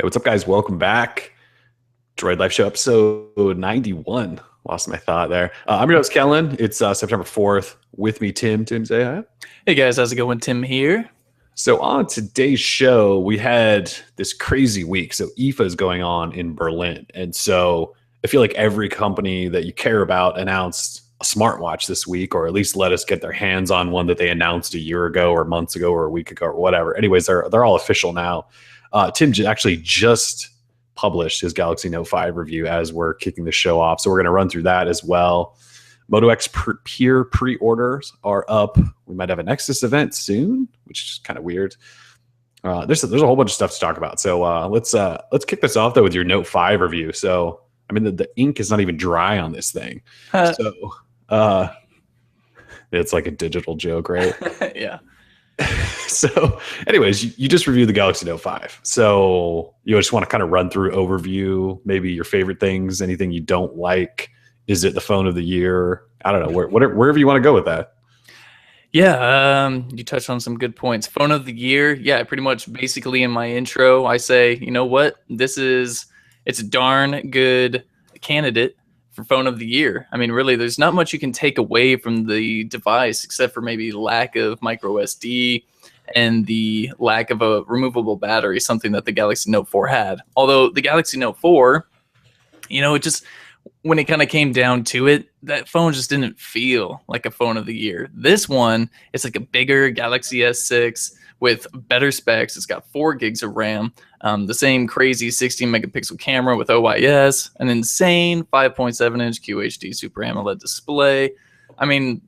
Hey, what's up, guys? Welcome back. Droid Life Show episode 91. Lost my thought there. I'm your host, Kellen. It's September 4th. With me, Tim. Tim, say hi. Hey guys, how's it going? Tim here. So on today's show, we had this crazy week. So IFA is going on in Berlin. And so I feel like every company that you care about announced a smartwatch this week, or at least let us get their hands on one that they announced a year ago or months ago or a week ago or whatever. Anyways, they're all official now. Tim actually just published his Galaxy Note 5 review as we're kicking the show off. So we're going to run through that as well. Moto X Pure pre-orders are up. We might have a Nexus event soon, which is kind of weird. There's a whole bunch of stuff to talk about. So let's kick this off though with your Note 5 review. So I mean the ink is not even dry on this thing. So it's like a digital joke, right? Yeah. So anyways, you just reviewed the Galaxy Note 5. So you just want to kind of run through overview, maybe your favorite things, anything you don't like. Is it the phone of the year? I don't know, wherever you want to go with that. Yeah, you touched on some good points. Phone of the year. Yeah, pretty much basically in my intro, I say, you know what? It's a darn good candidate for phone of the year. I mean, really, there's not much you can take away from the device except for maybe lack of micro SD and the lack of a removable battery, something that the Galaxy Note 4 had. Although the Galaxy Note 4, it just, when it kind of came down to it, that phone just didn't feel like a phone of the year. This one, it's like a bigger Galaxy S6 with better specs. It's got 4 gigs of RAM, the same crazy 16 megapixel camera with OIS, an insane 5.7-inch QHD Super AMOLED display. I mean,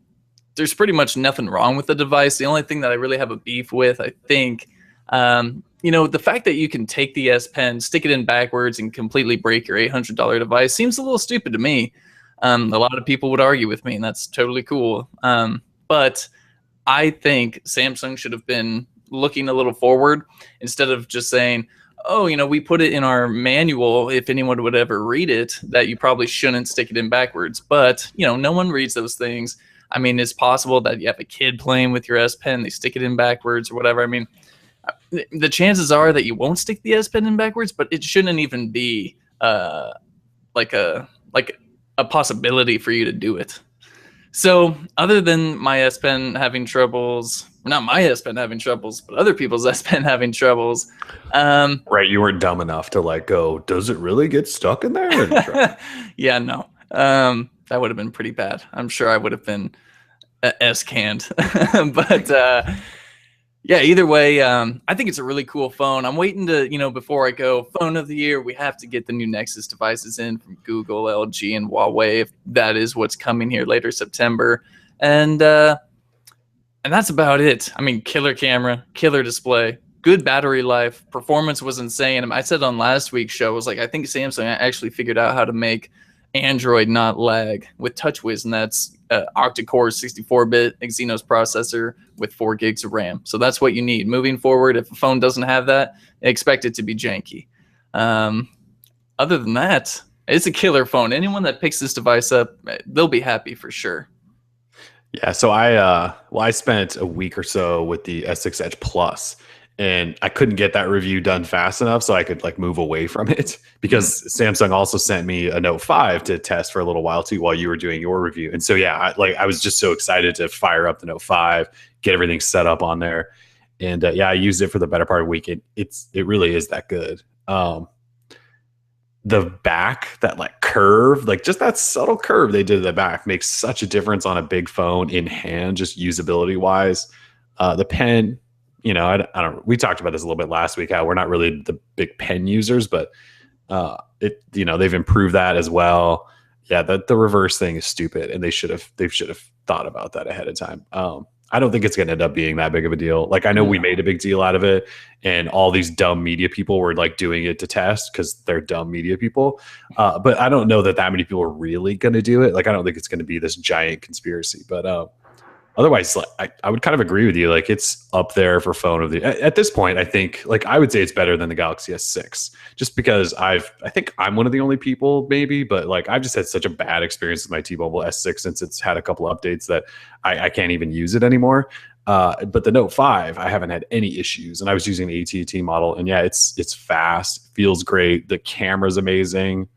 there's pretty much nothing wrong with the device. The only thing that I really have a beef with, I think, the fact that you can take the S Pen, stick it in backwards, and completely break your $800 device seems a little stupid to me. A lot of people would argue with me, and that's totally cool. But I think Samsung should have been looking a little forward instead of just saying, oh, we put it in our manual if anyone would ever read it, that you probably shouldn't stick it in backwards. But, no one reads those things. I mean, it's possible that you have a kid playing with your S Pen, they stick it in backwards or whatever. I mean, the chances are that you won't stick the S Pen in backwards, but it shouldn't even be like a possibility for you to do it. So other than my S Pen having troubles, not my S Pen having troubles, but other people's S Pen having troubles. Right, you weren't dumb enough to go, does it really get stuck in there? Yeah, no. That would have been pretty bad. I'm sure I would have been S-canned. But yeah, either way, I think it's a really cool phone. I'm waiting to, before I go phone of the year, we have to get the new Nexus devices in from Google, LG, and Huawei, if that is what's coming here later September. And that's about it. I mean, killer camera, killer display, good battery life, performance was insane. I said on last week's show, I was like, I think Samsung actually figured out how to make Android not lag with TouchWiz, and that's octa-core 64-bit Exynos processor with 4 gigs of RAM. So that's what you need. Moving forward, if a phone doesn't have that, expect it to be janky. Other than that, it's a killer phone. Anyone that picks this device up, they'll be happy for sure. Yeah, so I spent a week or so with the S6 Edge Plus, and I couldn't get that review done fast enough so I could move away from it, because Samsung also sent me a Note 5 to test for a little while too while you were doing your review. And so yeah, I was just so excited to fire up the Note 5, get everything set up on there, and yeah, I used it for the better part of a week. It really is that good. The back, that curve, just that subtle curve they did at the back makes such a difference on a big phone in hand, just usability wise. The pen, I don't. We talked about this a little bit last week. How we're not really the big pen users, but they've improved that as well. Yeah, the reverse thing is stupid, and they should have thought about that ahead of time. I don't think it's going to end up being that big of a deal. I know we made a big deal out of it, and all these dumb media people were doing it to test because they're dumb media people. But I don't know that many people are really going to do it. I don't think it's going to be this giant conspiracy. But otherwise, I would kind of agree with you. It's up there for phone of the at this point. I think I would say it's better than the Galaxy S6, just because I think I'm one of the only people maybe, but I've just had such a bad experience with my T-Mobile S6 since it's had a couple updates that I can't even use it anymore. But the Note 5, I haven't had any issues, and I was using the AT&T model, and yeah, it's fast, feels great. The camera's amazing,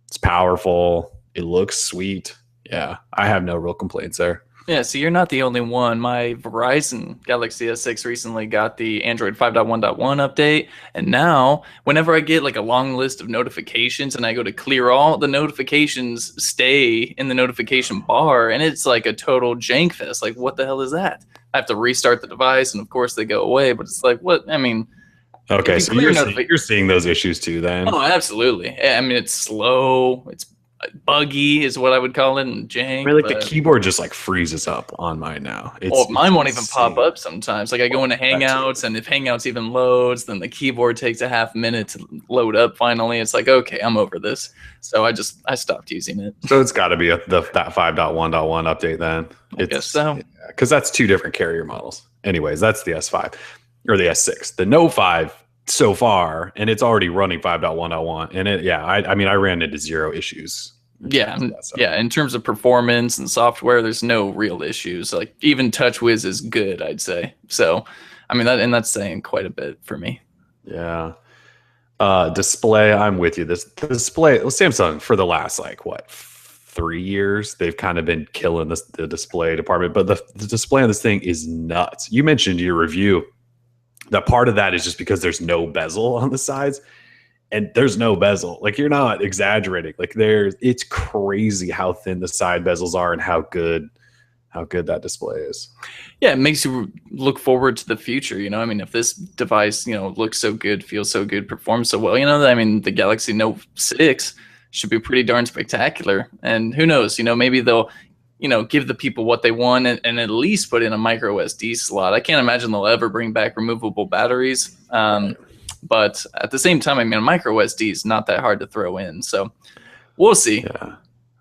it's powerful, it looks sweet. Yeah, I have no real complaints there. Yeah, so you're not the only one. My Verizon Galaxy S6 recently got the Android 5.1.1 update, and now whenever I get like a long list of notifications and I go to clear all, the notifications stay in the notification bar, and it's like a total jank fest. Like, what the hell is that? I have to restart the device, and of course they go away, but it's like, what? I mean, okay, so you're seeing those issues too then? Oh, absolutely. I mean, it's slow, it's buggy is what I would call it, and jank. I mean, like the keyboard just like freezes up on mine now. Mine won't even pop up sometimes. Like I go into Hangouts, and if Hangouts even loads, then the keyboard takes a half minute to load up finally. It's like, okay, I'm over this. So I stopped using it. So it's got to be that 5.1.1 update then. I guess so. Because that's two different carrier models. Anyways, that's the S5 or the S6. The Note 5 so far, and it's already running 5.1.1. And I mean, I ran into zero issues. Yeah, in terms of performance and software, there's no real issues. Like even TouchWiz is good, I'd say. So, I mean, that's saying quite a bit for me. Yeah. Display, I'm with you. This display, Samsung for the last 3 years, they've kind of been killing the display department. But the display on this thing is nuts. You mentioned in your review that part of that is just because there's no bezel on the sides. And there's no bezel. Like, you're not exaggerating. Like, it's crazy how thin the side bezels are and how good that display is. Yeah, it makes you look forward to the future. I mean, if this device, looks so good, feels so good, performs so well, I mean, the Galaxy Note 6 should be pretty darn spectacular. And who knows, maybe they'll, give the people what they want and at least put in a micro SD slot. I can't imagine they'll ever bring back removable batteries. But at the same time, I mean, a micro SD is not that hard to throw in. So we'll see. Yeah.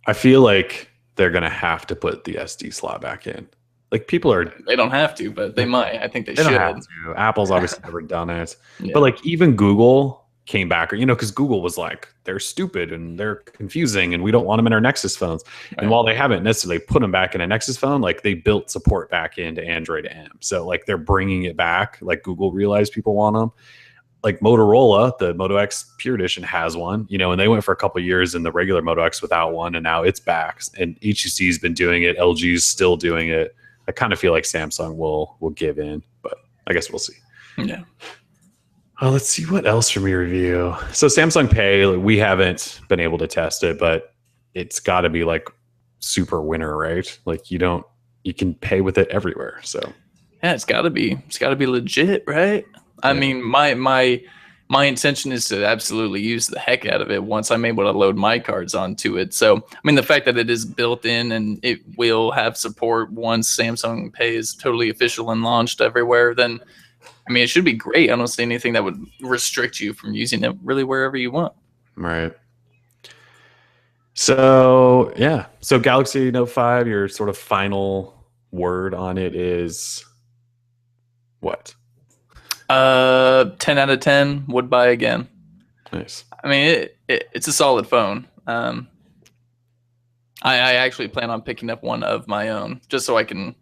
I feel like they're going to have to put the SD slot back in. Like, they don't have to, but they might. I think they should. Don't have to. Apple's obviously never done it. Yeah. But like, even Google came back, because Google was like, they're stupid and they're confusing and we don't want them in our Nexus phones. Right. And while they haven't necessarily put them back in a Nexus phone, like, they built support back into Android M. So like, they're bringing it back. Like, Google realized people want them. Like Motorola, the Moto X Pure Edition has one, and they went for a couple of years in the regular Moto X without one, and now it's back. And HTC's been doing it, LG's still doing it. I kind of feel like Samsung will give in, but I guess we'll see. Yeah. Let's see what else from your review. So Samsung Pay, we haven't been able to test it, but it's got to be like super winner, right? Like you can pay with it everywhere. So yeah, it's got to be legit, right? I mean, my intention is to absolutely use the heck out of it once I'm able to load my cards onto it. So, I mean, the fact that it is built in and it will have support once Samsung Pay is totally official and launched everywhere, then, I mean, it should be great. I don't see anything that would restrict you from using it really wherever you want. Right. So, yeah. So Galaxy Note 5, your sort of final word on it is what? 10 out of 10 would buy again. Nice. I mean, it's a solid phone. I actually plan on picking up one of my own just so I can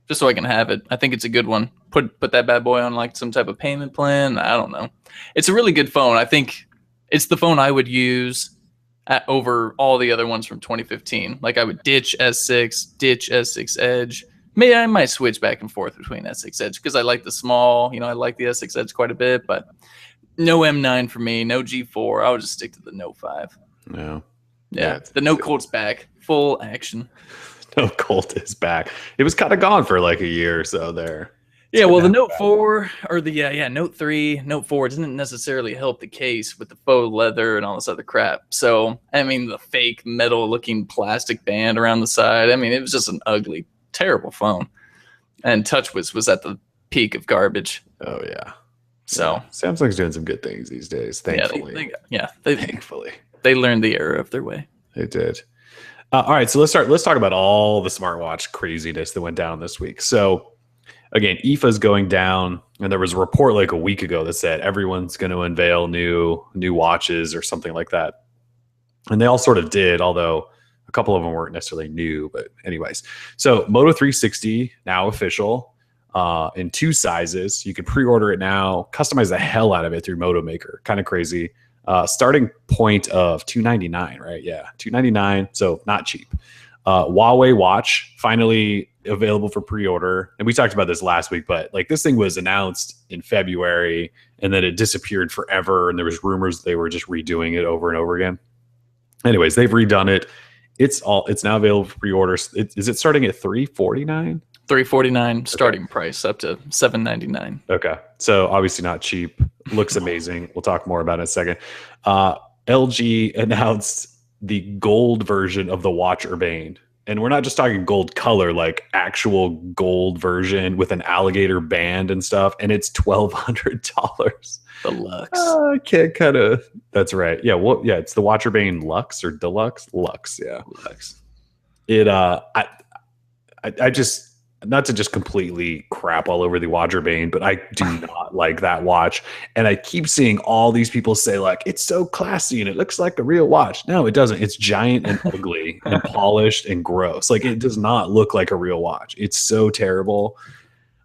have it. I think it's a good one. Put that bad boy on like some type of payment plan. I don't know. It's a really good phone. I think it's the phone I would use over all the other ones from 2015. Like I would ditch S6, ditch S6 Edge. Maybe I might switch back and forth between S6 Edge because I like the small, I like the S6 Edge quite a bit, but no M9 for me, no G4. I'll just stick to the Note 5. No. Yeah. The Note Colt's back. Full action. Note Colt is back. It was kind of gone for like a year or so there. Yeah, well, the Note 4 or the Note 3, Note 4 didn't necessarily help the case with the faux leather and all this other crap. So, I mean, the fake metal-looking plastic band around the side. I mean, it was just an ugly, terrible phone. And TouchWiz was at the peak of garbage. Oh, yeah. So Samsung's doing some good things these days, thankfully. Thankfully. They learned the error of their way. They did. All right, so let's talk about all the smartwatch craziness that went down this week. So, again, IFA's going down, and there was a report like a week ago that said everyone's going to unveil new watches or something like that. And they all sort of did, although a couple of them weren't necessarily new. But anyways, so Moto 360 now official. in 2 sizes. You can pre-order it now, customize the hell out of it through Moto Maker. Kind of crazy. Starting point of $299, right? Yeah, $299. So not cheap. Huawei Watch finally available for pre-order, and we talked about this last week, but like this thing was announced in February and then it disappeared forever, and there was rumors they were just redoing it over and over again. Anyways, they've redone it. It's now available for pre-order. Is it starting at $349? $349 starting price up to $799. Okay, so obviously not cheap. Looks amazing. We'll talk more about it in a second. LG announced the gold version of the Watch Urbane. And we're not just talking gold color, like actual gold version with an alligator band and stuff. And it's $1,200. Deluxe. I can't kind of. That's right. Yeah. Well, yeah. It's the Watch Urbane Lux or Deluxe. Lux. Yeah. Lux. It. I just. Not to just completely crap all over the Watch Urbane, but I do not like that watch. And I keep seeing all these people say, like, it's so classy and it looks like a real watch. No, it doesn't. It's giant and ugly and polished and gross. Like, it does not look like a real watch. It's so terrible.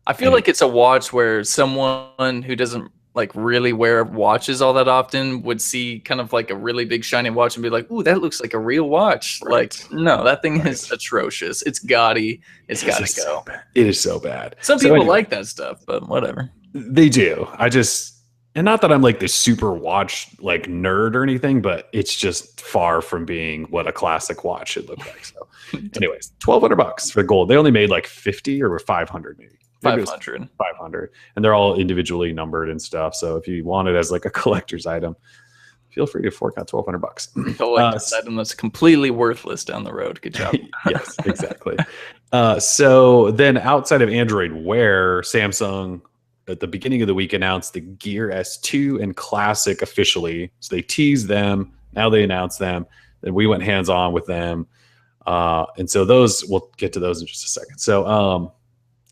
I feel like it's a watch where someone who doesn't like really wear watches all that often would see kind of like a really big shiny watch and be like, ooh, that looks like a real watch. Right. Like, no, that thing is atrocious. It's gaudy. It's got to go. It is so bad. Some people like that stuff, but whatever. They do. And not that I'm like the super watch like nerd or anything, but it's just far from being what a classic watch should look like. So anyways, $1,200 for gold. They only made like 50 or 500 maybe. 500, and they're all individually numbered and stuff. So if you want it as like a collector's item, feel free to fork out $1,200. Collector's item that's completely worthless down the road. Good job. Yes, exactly. So then outside of Android Wear, Samsung at the beginning of the week announced the Gear S2 and Classic officially. So they teased them. Now they announced them. Then we went hands-on with them. And so those, we'll get to those in just a second. So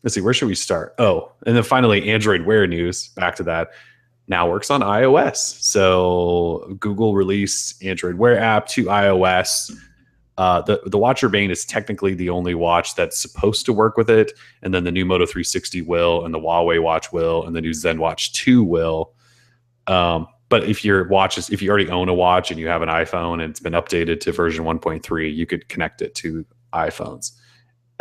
let's see, where should we start? Oh, and then finally, Android Wear news. Back to that. Now works on iOS. So Google released Android Wear app to iOS. The Watch Urbane is technically the only watch that's supposed to work with it. And then the new Moto 360 will, and the Huawei Watch will, and the new Zen Watch 2 will. But if you already own a watch and you have an iPhone and it's been updated to version 1.3, you could connect it to iPhones.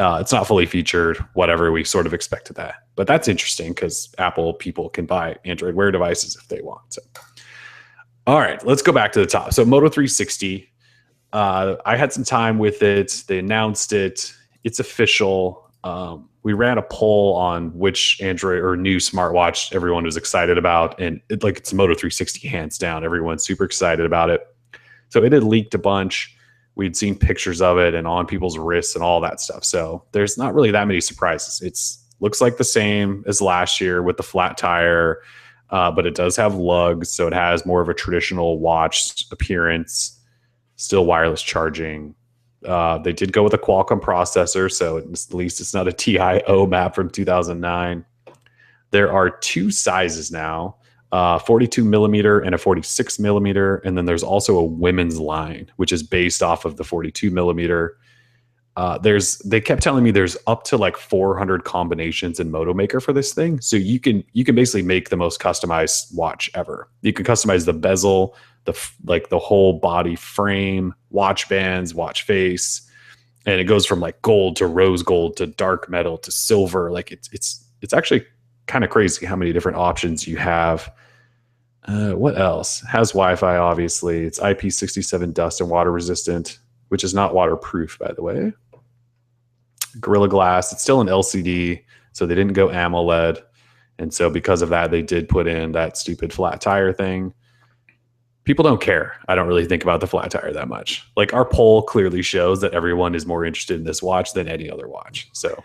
It's not fully featured, whatever. We sort of expected that. But that's interesting because Apple people can buy Android Wear devices if they want. So, all right, let's go back to the top. So Moto 360, I had some time with it. They announced it. It's official. We ran a poll on which Android or new smartwatch everyone was excited about. And it's Moto 360 hands down. Everyone's super excited about it. So it had leaked a bunch. We'd seen pictures of it and on people's wrists and all that stuff. So there's not really that many surprises. It's looks like the same as last year with the flat tire, but it does have lugs. So it has more of a traditional watch appearance, still wireless charging. They did go with a Qualcomm processor. So at least it's not a TIO map from 2009. There are 2 sizes now. 42 millimeter and a 46 millimeter. And then there's also a women's line, which is based off of the 42 millimeter. They kept telling me there's up to like 400 combinations in Moto Maker for this thing. So you can basically make the most customized watch ever. You can customize the bezel, the whole body frame, watch bands, watch face. And it goes from like gold to rose gold to dark metal to silver. Like it's actually kind of crazy how many different options you have. What else? Has Wi-Fi, obviously. It's IP67 dust and water resistant, which is not waterproof, by the way. Gorilla Glass. It's still an LCD, so they didn't go AMOLED. And so because of that, they did put in that stupid flat tire thing. People don't care. I don't really think about the flat tire that much. Like our poll clearly shows that everyone is more interested in this watch than any other watch. So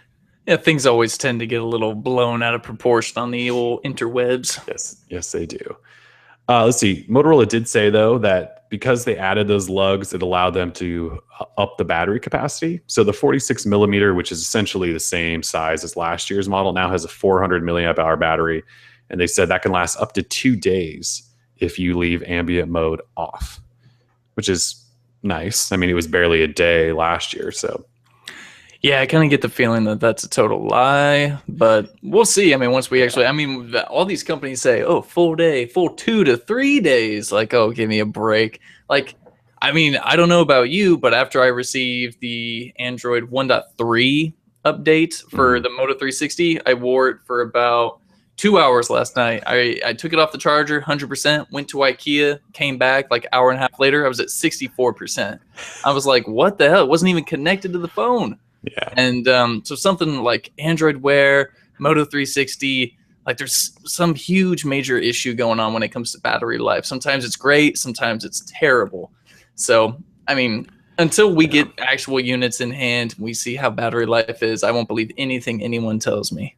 yeah, things always tend to get a little blown out of proportion on the old interwebs. Yes, they do. Let's see. Motorola did say, though, that because they added those lugs, it allowed them to up the battery capacity. So the 46 millimeter, which is essentially the same size as last year's model, now has a 400 milliamp hour battery. And they said that can last up to 2 days if you leave ambient mode off, which is nice. I mean, it was barely a day last year, so... Yeah, I kind of get the feeling that that's a total lie, but we'll see. I mean, once we actually, I mean, all these companies say, oh, full day, full 2 to 3 days. Like, oh, give me a break. Like, I mean, I don't know about you, but after I received the Android 1.3 update for the Moto 360, I wore it for about 2 hours last night. I took it off the charger, 100%, went to IKEA, came back like an hour and a half later. I was at 64%. I was like, what the hell? It wasn't even connected to the phone. Yeah. And so something like Android Wear, Moto 360, like there's some huge major issue going on when it comes to battery life. Sometimes it's great, sometimes it's terrible. So, I mean, until we get actual units in hand, we see how battery life is, I won't believe anything anyone tells me.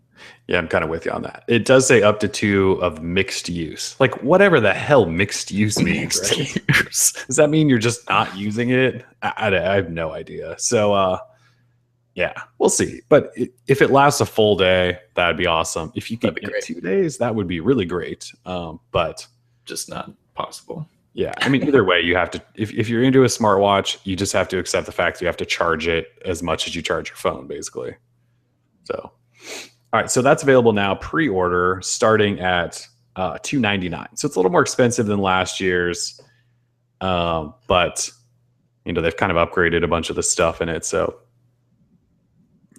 Yeah, I'm kind of with you on that. It does say up to 2 of mixed use. Like, whatever the hell mixed use means. Right? Does that mean you're just not using it? I have no idea. So, yeah, we'll see. But if it lasts a full day, that'd be awesome. If you could get 2 days, that would be really great. But just not possible. Yeah, I mean, either way, you have to. If you're into a smartwatch, you just have to accept the fact you have to charge it as much as you charge your phone, basically. So, all right, so that's available now, pre-order, starting at $299. So it's a little more expensive than last year's, but you know they've kind of upgraded a bunch of the stuff in it. So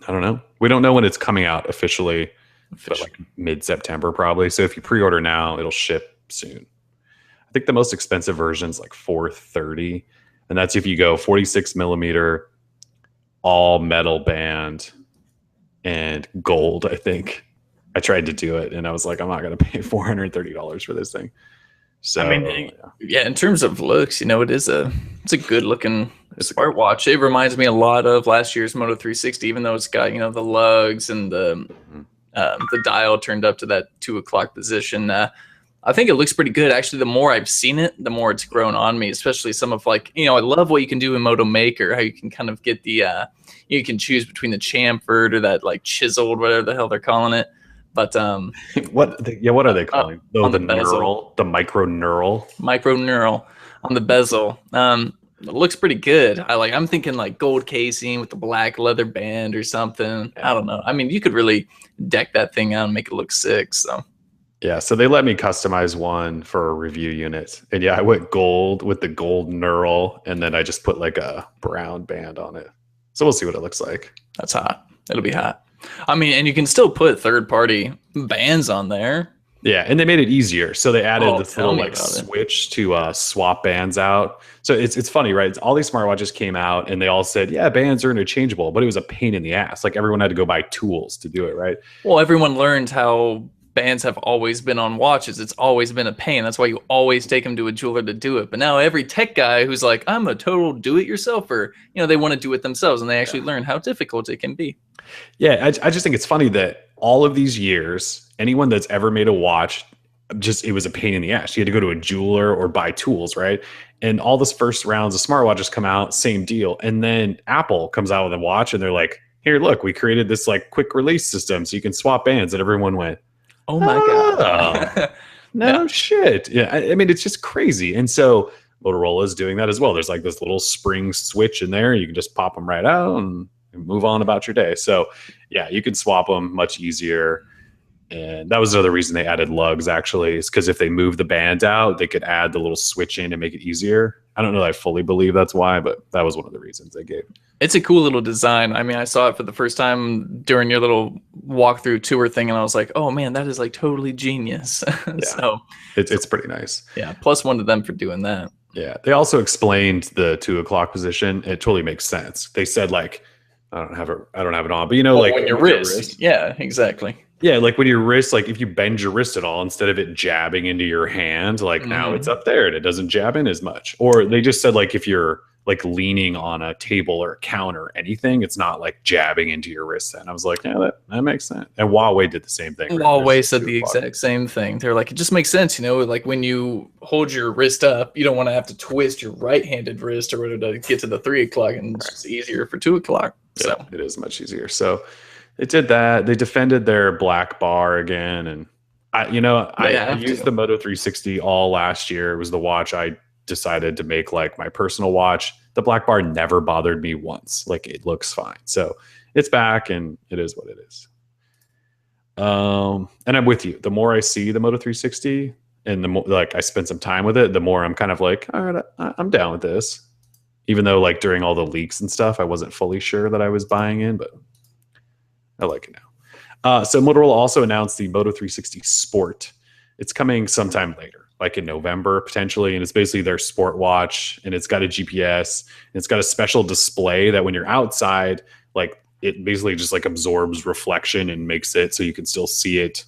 I don't know. We don't know when it's coming out officially. But like mid-September probably. So if you pre-order now, it'll ship soon. I think the most expensive version is like $430, and that's if you go 46 millimeter, all metal band, and gold. I think I tried to do it, and I was like, I'm not going to pay $430 for this thing. So I mean, yeah, in terms of looks, you know, it's a good looking smartwatch. It reminds me a lot of last year's Moto 360, even though it's got, you know, the lugs and the dial turned up to that 2 o'clock position. I think it looks pretty good. Actually, the more I've seen it, the more it's grown on me, especially some of like, you know, I love what you can do in Moto Maker, how you can kind of get the, you can choose between the chamfered or that like chiseled, whatever the hell they're calling it. But what are they calling? On the neural, the micro neural on the bezel. It looks pretty good. I'm thinking like gold casing with the black leather band or something. I don't know. I mean, you could really deck that thing out and make it look sick. So yeah, so they let me customize one for a review unit, and yeah, I went gold with the gold neural, and then I just put like a brown band on it. So we'll see what it looks like. That's hot. It'll be hot. I mean, and you can still put third-party bands on there. Yeah, and they made it easier. So they added this little like switch to swap bands out. So it's funny, right? All these smartwatches came out and they all said, yeah, bands are interchangeable, but it was a pain in the ass. Like everyone had to go buy tools to do it, right? Well, everyone learned how bands have always been on watches. It's always been a pain. That's why you always take them to a jeweler to do it. But now every tech guy who's like, I'm a total do-it-yourselfer, you know, they want to do it themselves, and they actually learn how difficult it can be. Yeah, I just think it's funny that all of these years, anyone that's ever made a watch, it was a pain in the ass. You had to go to a jeweler or buy tools, right? And all this first rounds of smartwatches come out, same deal. And then Apple comes out with a watch and they're like, here, look, we created this like quick release system so you can swap bands. And everyone went, oh my God. No shit. Yeah, I mean, it's just crazy. And so Motorola is doing that as well. There's like this little spring switch in there. You can just pop them right out and move on about your day. So yeah, you can swap them much easier. And that was another reason they added lugs, actually, is because if they move the band out, they could add the little switch in and make it easier. I don't know that I fully believe that's why, but that was one of the reasons they gave. It's a cool little design. I mean, I saw it for the first time during your little walkthrough tour thing, and I was like, oh man, that is like totally genius. Yeah. So it's pretty nice. Yeah, plus one to them for doing that. Yeah, they also explained the 2 o'clock position. It totally makes sense. They said like, I don't have it on, but you know, like when your wrist. Yeah, exactly. Yeah, like when your wrist, like if you bend your wrist at all, instead of it jabbing into your hand, like now it's up there and it doesn't jab in as much. Or they just said like if you're like leaning on a table or a counter or anything, it's not like jabbing into your wrist. And I was like, yeah, that makes sense. And Huawei did the same thing. Right? Huawei said the exact same thing. They're like, it just makes sense, you know, like when you hold your wrist up, you don't want to have to twist your right-handed wrist or whatever to get to the 3 o'clock, and it's just easier for 2 o'clock. So yeah, it is much easier. So they did that. They defended their black bar again. And I used the Moto 360 all last year. It was the watch I decided to make like my personal watch. The black bar never bothered me once. Like it looks fine. So it's back, and it is what it is. And I'm with you. The more I see the Moto 360, and the more like I spend some time with it, the more I'm kind of like, all right, I'm down with this. Even though like during all the leaks and stuff, I wasn't fully sure that I was buying in, but I like it now. So Motorola also announced the Moto 360 Sport. It's coming sometime later, like in November potentially, and it's basically their sport watch, and it's got a GPS, and it's got a special display that when you're outside, like it basically just like absorbs reflection and makes it so you can still see it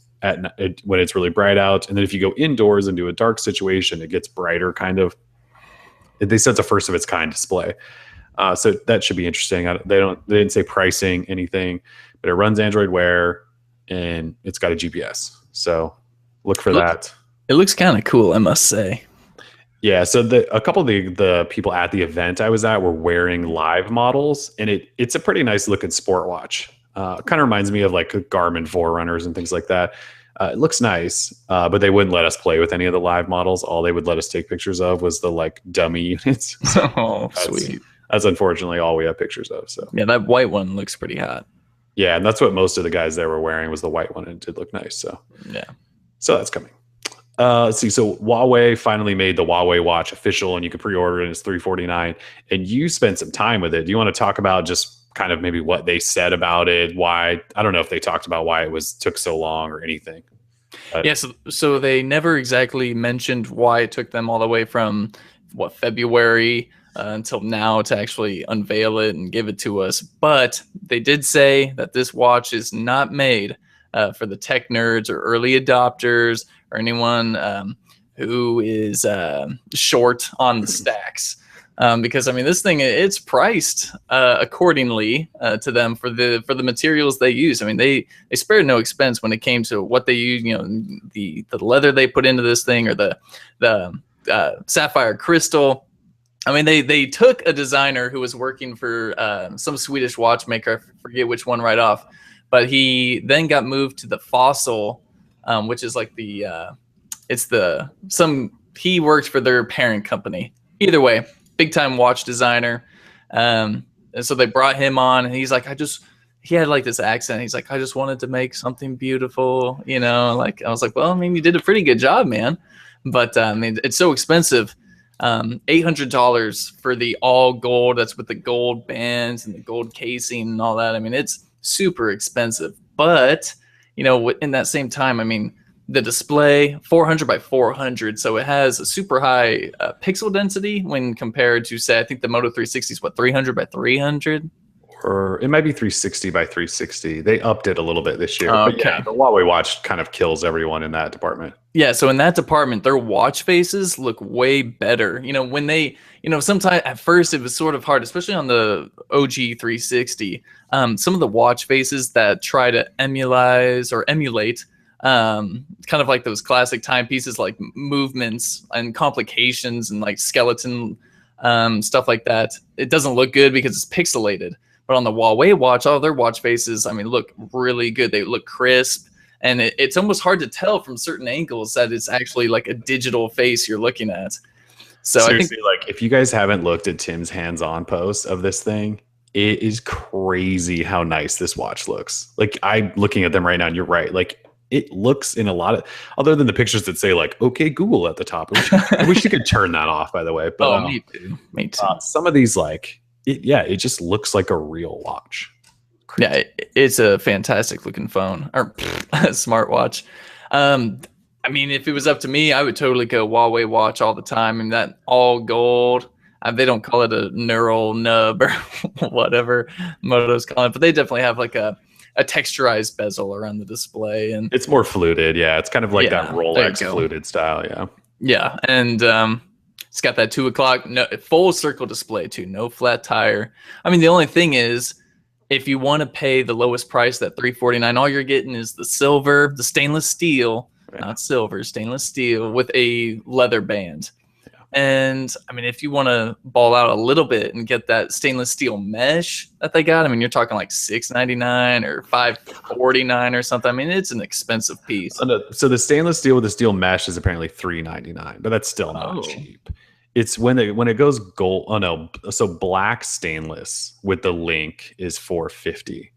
when it's really bright out. And then if you go indoors into a dark situation, it gets brighter kind of. They said it's a first of its kind display. So that should be interesting. They didn't say pricing, anything, but it runs Android Wear and it's got a GPS. So look for that. It looks kind of cool, I must say. Yeah, so a couple of the people at the event I was at were wearing live models, and it's a pretty nice looking sport watch. Kind of reminds me of like Garmin Forerunners and things like that. It looks nice, but they wouldn't let us play with any of the live models. All they would let us take pictures of was the like dummy units. So sweet. That's unfortunately all we have pictures of. So yeah, that white one looks pretty hot. Yeah, and that's what most of the guys there were wearing was the white one, and it did look nice. So yeah, so that's coming. Let's see. So Huawei finally made the Huawei Watch official, and you can pre-order it. And it's $349. And you spent some time with it. Do you want to talk about just kind of maybe what they said about it? Why? I don't know if they talked about why it took so long or anything. Yeah. So they never exactly mentioned why it took them all the way from February until now to actually unveil it and give it to us. But they did say that this watch is not made for the tech nerds or early adopters or anyone who is short on the stacks. Because I mean, this thing, it's priced accordingly to them for the materials they use. I mean, they spared no expense when it came to what they use. You know, the leather they put into this thing, or the sapphire crystal. I mean, they took a designer who was working for some Swedish watchmaker. I forget which one right off, but he then got moved to the Fossil, which is like he worked for their parent company. Either way, big time watch designer. And so they brought him on, and he's like, he had like this accent. He's like, I just wanted to make something beautiful, you know, like, I was like, well, I mean, you did a pretty good job, man. But I mean, it's so expensive. $800 for the all gold. That's with the gold bands and the gold casing and all that. I mean, it's super expensive, but you know, in that same time, I mean, the display 400 by 400, so it has a super high pixel density when compared to, say, I think the Moto 360 is 300 by 300, or it might be 360 by 360. They upped it a little bit this year. Okay. But yeah, the Huawei Watch kind of kills everyone in that department. Yeah, so in that department, their watch faces look way better. You know, when they, you know, sometimes at first it was sort of hard, especially on the OG 360. Some of the watch faces that try to emulate kind of like those classic timepieces, like movements and complications and like skeleton stuff like that, it doesn't look good because it's pixelated. But on the Huawei watch, all their watch faces, I mean, look really good. They look crisp. And it's almost hard to tell from certain angles that it's actually like a digital face you're looking at. So seriously, I think, like, if you guys haven't looked at Tim's hands-on post of this thing, it is crazy how nice this watch looks. Like, I'm looking at them right now, and you're right. Like, it looks in a lot of, other than the pictures that say like, okay, Google at the top. I wish you could turn that off, by the way. But me too. Me too. Some of these, like, it just looks like a real watch. Yeah, it's a fantastic looking phone, or smartwatch. I mean, if it was up to me, I would totally go Huawei watch all the time. I mean, that all gold. They don't call it a neural nub or whatever Moto's calling it, but they definitely have like a texturized bezel around the display, and it's more fluted. Yeah, it's kind of like that Rolex fluted style. Yeah. Yeah, and it's got that 2 o'clock full circle display too. No flat tire. I mean, the only thing is, if you want to pay the lowest price, that $349, all you're getting is the silver, the stainless steel, not silver, stainless steel with a leather band. Yeah. And I mean, if you want to ball out a little bit and get that stainless steel mesh that they got, I mean, you're talking like $699 or $549 or something. I mean, it's an expensive piece. So the stainless steel with the steel mesh is apparently $399, but that's still not cheap. It's when it goes gold. Oh no, so black stainless with the link is 450,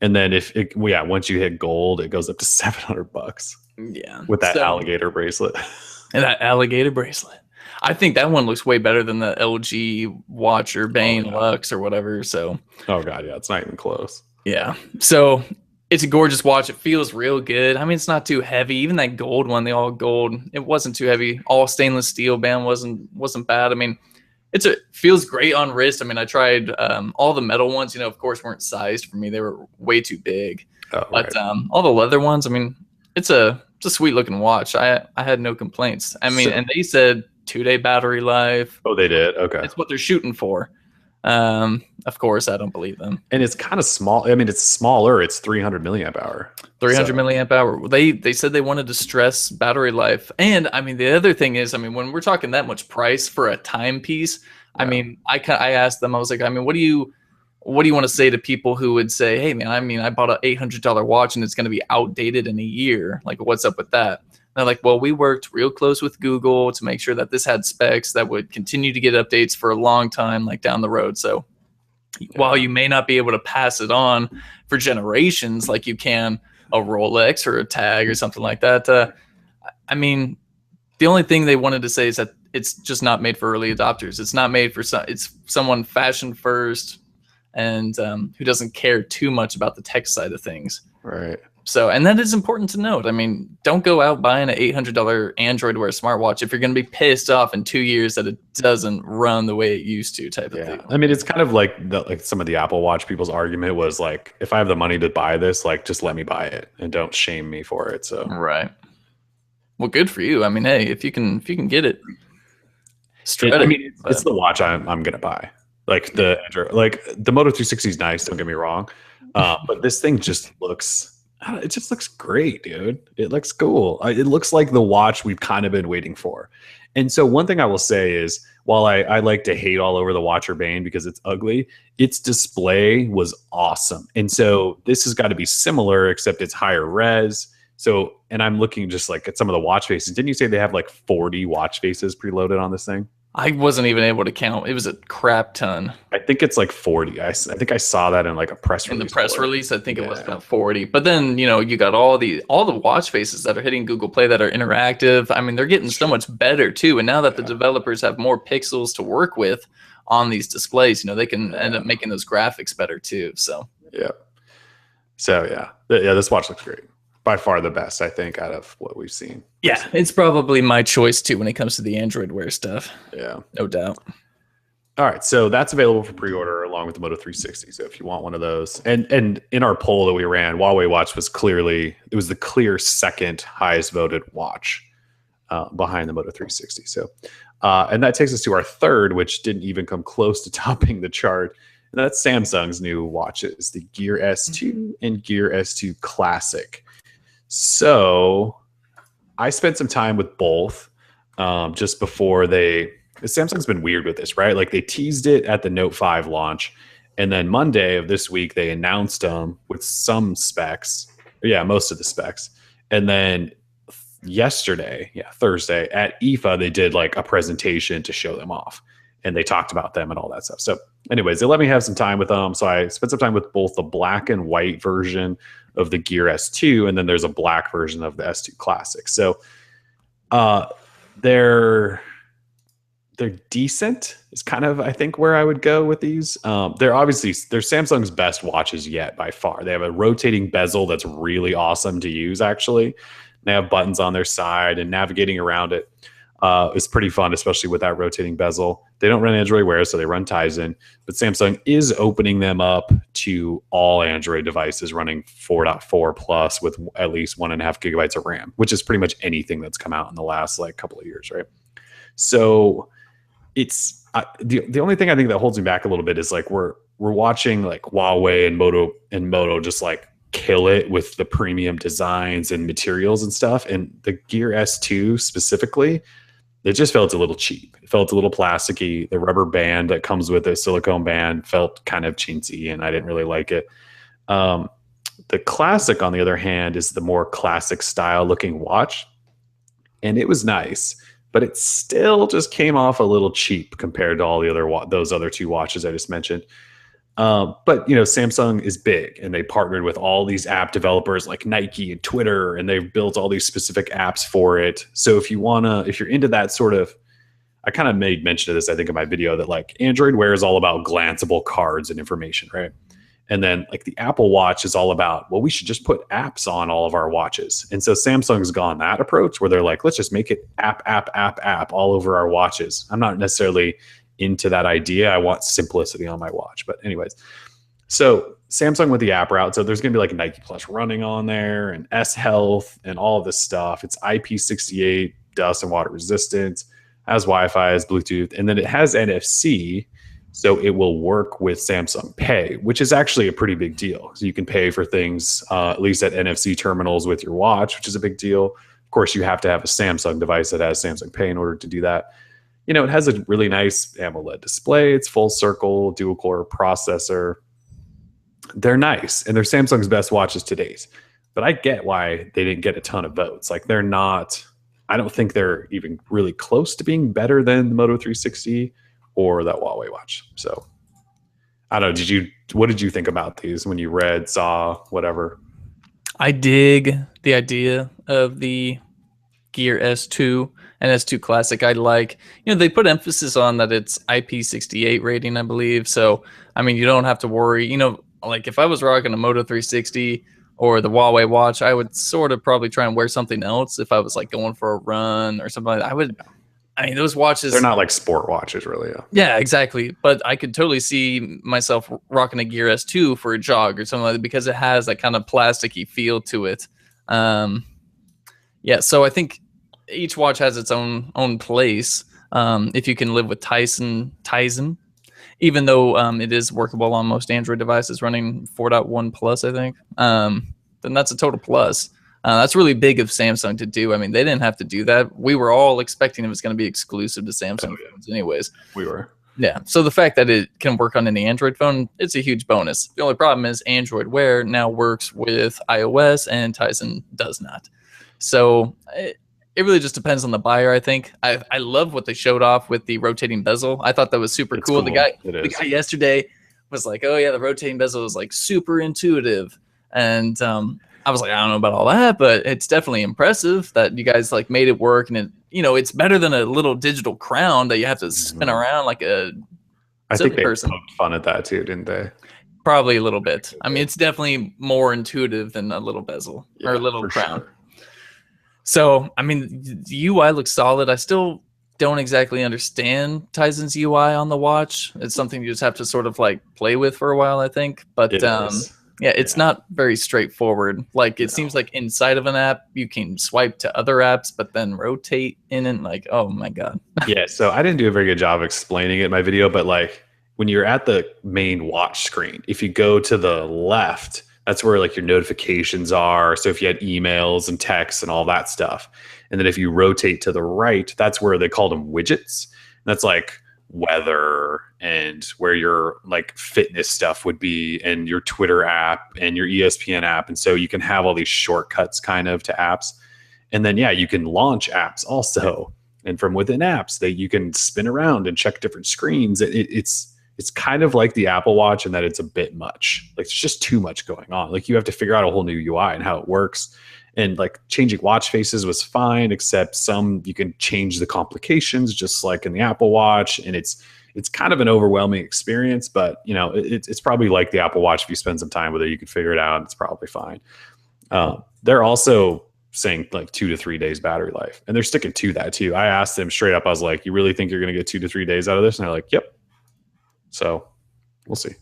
and then once you hit gold, it goes up to $700 Yeah. with that So alligator bracelet. and that alligator bracelet. I think that one looks way better than the LG Watch or Bane yeah. Lux or whatever. So Oh god, yeah, it's not even close. yeah. So it's a gorgeous watch. It feels real good. I mean, it's not too heavy. Even that gold one, the all gold, it wasn't too heavy. All stainless steel band wasn't bad. I mean, feels great on wrist. I mean, I tried all the metal ones. Of course, weren't sized for me. They were way too big. Oh, But right. all the leather ones, I mean, it's a sweet looking watch. I had no complaints. I mean, and they said 2-day battery life. Oh, they did. Okay. It's what they're shooting for. Of course, I don't believe them. And it's kind of small. I mean, it's smaller. It's 300 milliamp hour. 300 milliamp hour. They said they wanted to stress battery life. And I mean, the other thing is, I mean, when we're talking that much price for a timepiece, I mean, I asked them, I was like, I mean, what do you want to say to people who would say, hey man, I mean, I bought an $800 watch and it's going to be outdated in a year. Like, what's up with that? And they're like, well, we worked real close with Google to make sure that this had specs that would continue to get updates for a long time, like down the road. So while you may not be able to pass it on for generations, like you can a Rolex or a Tag or something like that. I mean, the only thing they wanted to say is that it's just not made for early adopters. It's not made for it's someone fashion first and who doesn't care too much about the tech side of things. Right. So, and that is important to note. I mean, don't go out buying an $800 Android Wear smartwatch if you're going to be pissed off in 2 years that it doesn't run the way it used to, type of thing. I mean, it's kind of like some of the Apple Watch people's argument was like, if I have the money to buy this, like, just let me buy it and don't shame me for it. So right. Well, good for you. I mean, hey, if you can get it, I mean, it's the watch I'm gonna buy. Like the Moto 360 is nice. Don't get me wrong, but this thing just looks. It just looks great, dude. It looks cool. It looks like the watch we've kind of been waiting for. And so one thing I will say is, while I like to hate all over the Watch or Bane because it's ugly, its display was awesome. And so this has got to be similar, except it's higher res. So, and I'm looking just like at some of the watch faces. Didn't you say they have like 40 watch faces preloaded on this thing? I wasn't even able to count. It was a crap ton. I think it's like 40. I think I saw that in like a press release. In the press release, I think it was about 40. But then, you got all the watch faces that are hitting Google Play that are interactive. I mean, they're getting so much better too. And now that the developers have more pixels to work with on these displays, they can end up making those graphics better too. So this watch looks great. By far the best, I think, out of what we've seen. Yeah, it's probably my choice too when it comes to the Android Wear stuff. Yeah, no doubt. All right, so that's available for pre-order along with the Moto 360. So if you want one of those, and in our poll that we ran, Huawei Watch was the clear second highest voted watch behind the Moto 360. So, and that takes us to our third, which didn't even come close to topping the chart. And that's Samsung's new watches, the Gear S2 and Gear S2 Classic. So I spent some time with both just before Samsung's been weird with this, right? Like they teased it at the Note 5 launch. And then Monday of this week, they announced them with some specs. Yeah, most of the specs. And then Thursday at IFA, they did like a presentation to show them off. And they talked about them and all that stuff. So anyways, they let me have some time with them. So I spent some time with both the black and white version of the Gear S2, and then there's a black version of the S2 Classic. So they're decent is kind of, I think, where I would go with these. They're Samsung's best watches yet by far. They have a rotating bezel that's really awesome to use, actually. They have buttons on their side, and navigating around it is pretty fun, especially with that rotating bezel. They don't run Android Wear, so they run Tizen, but Samsung is opening them up to all Android devices running 4.4 plus with at least 1.5 gigabytes of RAM, which is pretty much anything that's come out in the last couple of years, right? So it's the only thing I think that holds me back a little bit is like we're watching like Huawei and Moto just like kill it with the premium designs and materials and stuff, and the Gear S2 specifically, it just felt a little cheap. It felt a little plasticky. The rubber band that comes with it, silicone band, felt kind of chintzy, and I didn't really like it. The Classic, on the other hand, is the more classic style looking watch, and it was nice. but it still just came off a little cheap compared to all the other those other two watches I just mentioned. But you know, Samsung is big, and they partnered with all these app developers like Nike and Twitter, and they've built all these specific apps for it. So if you're into that sort of, I kind of made mention of this, I think, in my video, that like Android Wear is all about glanceable cards and information, right? And then like the Apple Watch is all about, well, we should just put apps on all of our watches. And so Samsung's gone that approach where they're like, let's just make it app all over our watches. I'm not necessarily into that idea. I want simplicity on my watch. But anyways, so Samsung with the app route. So there's going to be like Nike Plus Running on there and S Health and all of this stuff. It's IP68, dust and water resistance, has Wi-Fi, has Bluetooth, and then it has NFC. So it will work with Samsung Pay, which is actually a pretty big deal. So you can pay for things, at least at NFC terminals with your watch, which is a big deal. Of course, you have to have a Samsung device that has Samsung Pay in order to do that. You know, it has a really nice AMOLED display. It's full circle, dual core processor. They're nice, and they're Samsung's best watches to date. But I get why they didn't get a ton of votes. Like, they're not, I don't think they're even really close to being better than the Moto 360 or that Huawei watch. So I don't know. What did you think about these when you read, saw, whatever? I dig the idea of the Gear S2 and S2 Classic. I like, they put emphasis on that it's IP68 rating, I believe. So, I mean, you don't have to worry, like if I was rocking a Moto 360 or the Huawei watch, I would sort of probably try and wear something else if I was like going for a run or something like that. I mean, those watches, they're not like sport watches, really. Yeah, exactly. But I could totally see myself rocking a Gear S2 for a jog or something like that because it has that kind of plasticky feel to it. Yeah, so I think each watch has its own place. If you can live with Tizen, even though it is workable on most Android devices running 4.1 plus, I think, then that's a total plus. That's really big of Samsung to do. I mean, they didn't have to do that. We were all expecting it was going to be exclusive to Samsung phones anyways. We were. Yeah. So the fact that it can work on any Android phone, it's a huge bonus. The only problem is Android Wear now works with iOS and Tizen does not. So it really just depends on the buyer, I think. I love what they showed off with the rotating bezel. I thought that was super cool. The guy yesterday was like, oh yeah, the rotating bezel is like super intuitive. And I was like, I don't know about all that, but it's definitely impressive that you guys like made it work. And it, it's better than a little digital crown that you have to spin around like a I think they poked fun at that too, didn't they? Probably a little bit. I mean, it's definitely more intuitive than a little bezel or a little crown. Sure. So, I mean, the UI looks solid. I still don't exactly understand Tizen's UI on the watch. It's something you just have to sort of like play with for a while, I think. But yeah, it's not very straightforward. Like it seems like inside of an app, you can swipe to other apps, but then rotate in and like, oh my God. Yeah, so I didn't do a very good job explaining it in my video, but like when you're at the main watch screen, if you go to the left, that's where like your notifications are. So if you had emails and texts and all that stuff. And then if you rotate to the right, that's where they call them widgets. And that's like weather and where your like fitness stuff would be and your Twitter app and your ESPN app. And so you can have all these shortcuts kind of to apps. And then, yeah, you can launch apps also. And from within apps that you can spin around and check different screens. It's kind of like the Apple Watch in that it's a bit much. Like it's just too much going on. Like you have to figure out a whole new UI and how it works. And like changing watch faces was fine, except some you can change the complications just like in the Apple Watch. And it's kind of an overwhelming experience, but it's probably like the Apple Watch. If you spend some time with it, you can figure it out. It's probably fine. They're also saying like 2 to 3 days battery life, and they're sticking to that too. I asked them straight up. I was like, "You really think you're going to get 2 to 3 days out of this?" And they're like, "Yep." So we'll see.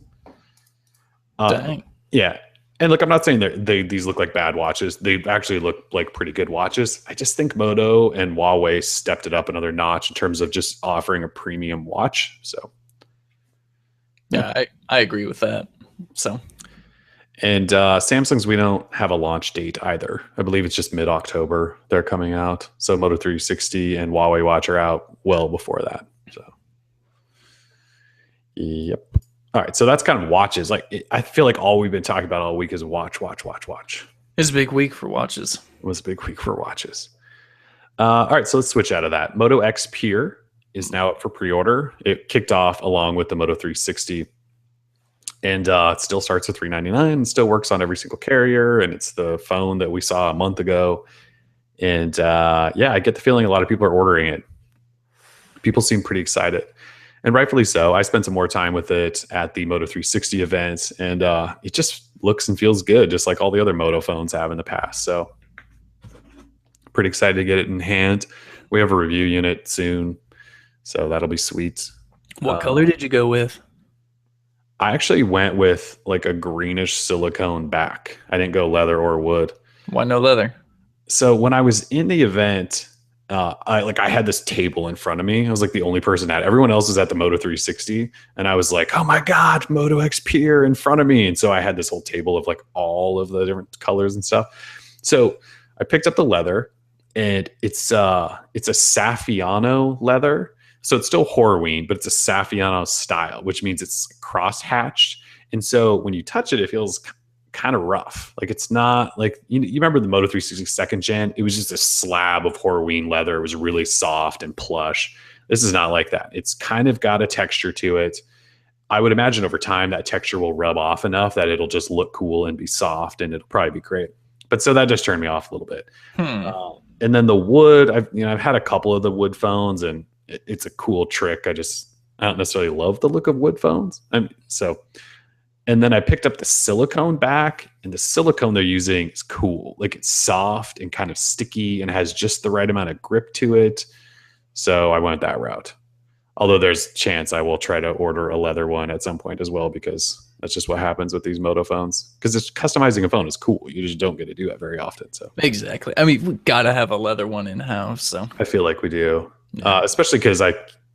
Dang. Yeah. And look, I'm not saying these look like bad watches. They actually look like pretty good watches. I just think Moto and Huawei stepped it up another notch in terms of just offering a premium watch. So, yeah, I agree with that. So, and Samsung's, we don't have a launch date either. I believe it's just mid-October they're coming out. So Moto 360 and Huawei Watch are out well before that. So, yep. All right, so that's kind of watches. Like I feel like all we've been talking about all week is watch. It's a big week for watches. It was a big week for watches. All right, so let's switch out of that. Moto X Pure is now up for pre-order. It kicked off along with the Moto 360, and it still starts at $399. And still works on every single carrier, and it's the phone that we saw a month ago. And yeah, I get the feeling a lot of people are ordering it. People seem pretty excited, and rightfully so. I spent some more time with it at the Moto 360 event, and it just looks and feels good, just like all the other Moto phones have in the past. So pretty excited to get it in hand. We have a review unit soon, so that'll be sweet. What color did you go with? I actually went with like a greenish silicone back. I didn't go leather or wood. Why no leather? So when I was in the event, I had this table in front of me. I was like the only person at. Everyone else was at the Moto 360, and I was like, "Oh my god, Moto X Pure in front of me!" And so I had this whole table of like all of the different colors and stuff. So I picked up the leather, and it's a Saffiano leather. So it's still Horween, but it's a Saffiano style, which means it's cross hatched. And so when you touch it, it feels kind of rough. Like it's not like you remember the Moto 360 second gen. It was just a slab of Horween leather. It was really soft and plush. This is not like that. It's kind of got a texture to it. I would imagine over time that texture will rub off enough that it'll just look cool and be soft, and it'll probably be great. But so that just turned me off a little bit. And then the wood, I've had a couple of the wood phones, and it's a cool trick. I don't necessarily love the look of wood phones. And then I picked up the silicone back, and the silicone they're using is cool. Like it's soft and kind of sticky and has just the right amount of grip to it. So I went that route. Although there's a chance I will try to order a leather one at some point as well, because that's just what happens with these Moto phones. Because it's customizing a phone is cool. You just don't get to do that very often. So Exactly. I mean, we gotta have a leather one in house. So I feel like we do, especially because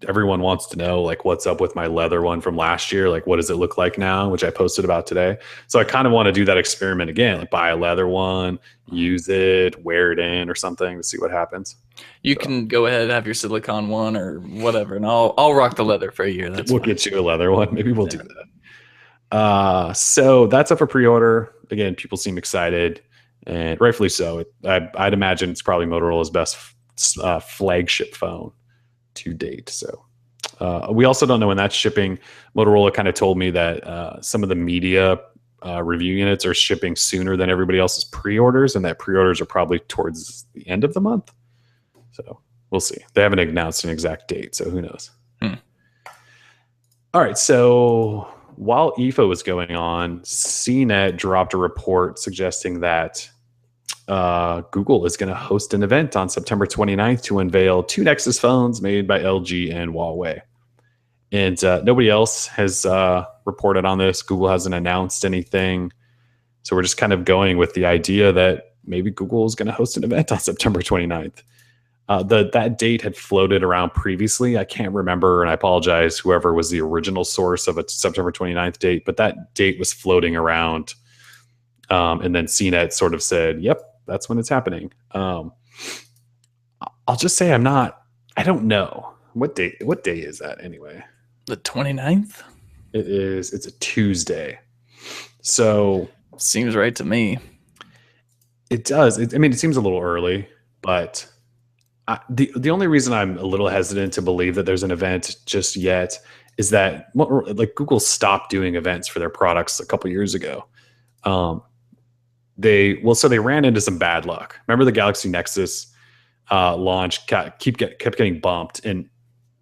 everyone wants to know like what's up with my leather one from last year. Like, what does it look like now? Which I posted about today. So I kind of want to do that experiment again. Like, buy a leather one, use it, wear it in or something to see what happens. You can go ahead and have your silicone one or whatever, and I'll rock the leather for a year. We'll get you a leather one. Maybe we'll do that. So that's up for pre-order. Again, people seem excited, and rightfully so. I'd imagine it's probably Motorola's best flagship phone to date. So we also don't know when that's shipping. Motorola kind of told me that some of the media review units are shipping sooner than everybody else's pre-orders, and that pre-orders are probably towards the end of the month. So we'll see. They haven't announced an exact date, so who knows? All right, so while IFA was going on, CNET dropped a report suggesting that Google is going to host an event on September 29th to unveil two Nexus phones made by LG and Huawei. And nobody else has reported on this. Google hasn't announced anything. So we're just kind of going with the idea that maybe Google is going to host an event on September 29th. That date had floated around previously. I can't remember, and I apologize, whoever was the original source of a September 29th date, but that date was floating around. And then CNET sort of said, yep, that's when it's happening. I'll just say I don't know. What day is that anyway? The 29th? It's a Tuesday. So seems right to me. It does. It seems a little early, but the only reason I'm a little hesitant to believe that there's an event just yet is that like Google stopped doing events for their products a couple years ago. They ran into some bad luck. Remember the Galaxy Nexus launch kept getting bumped, and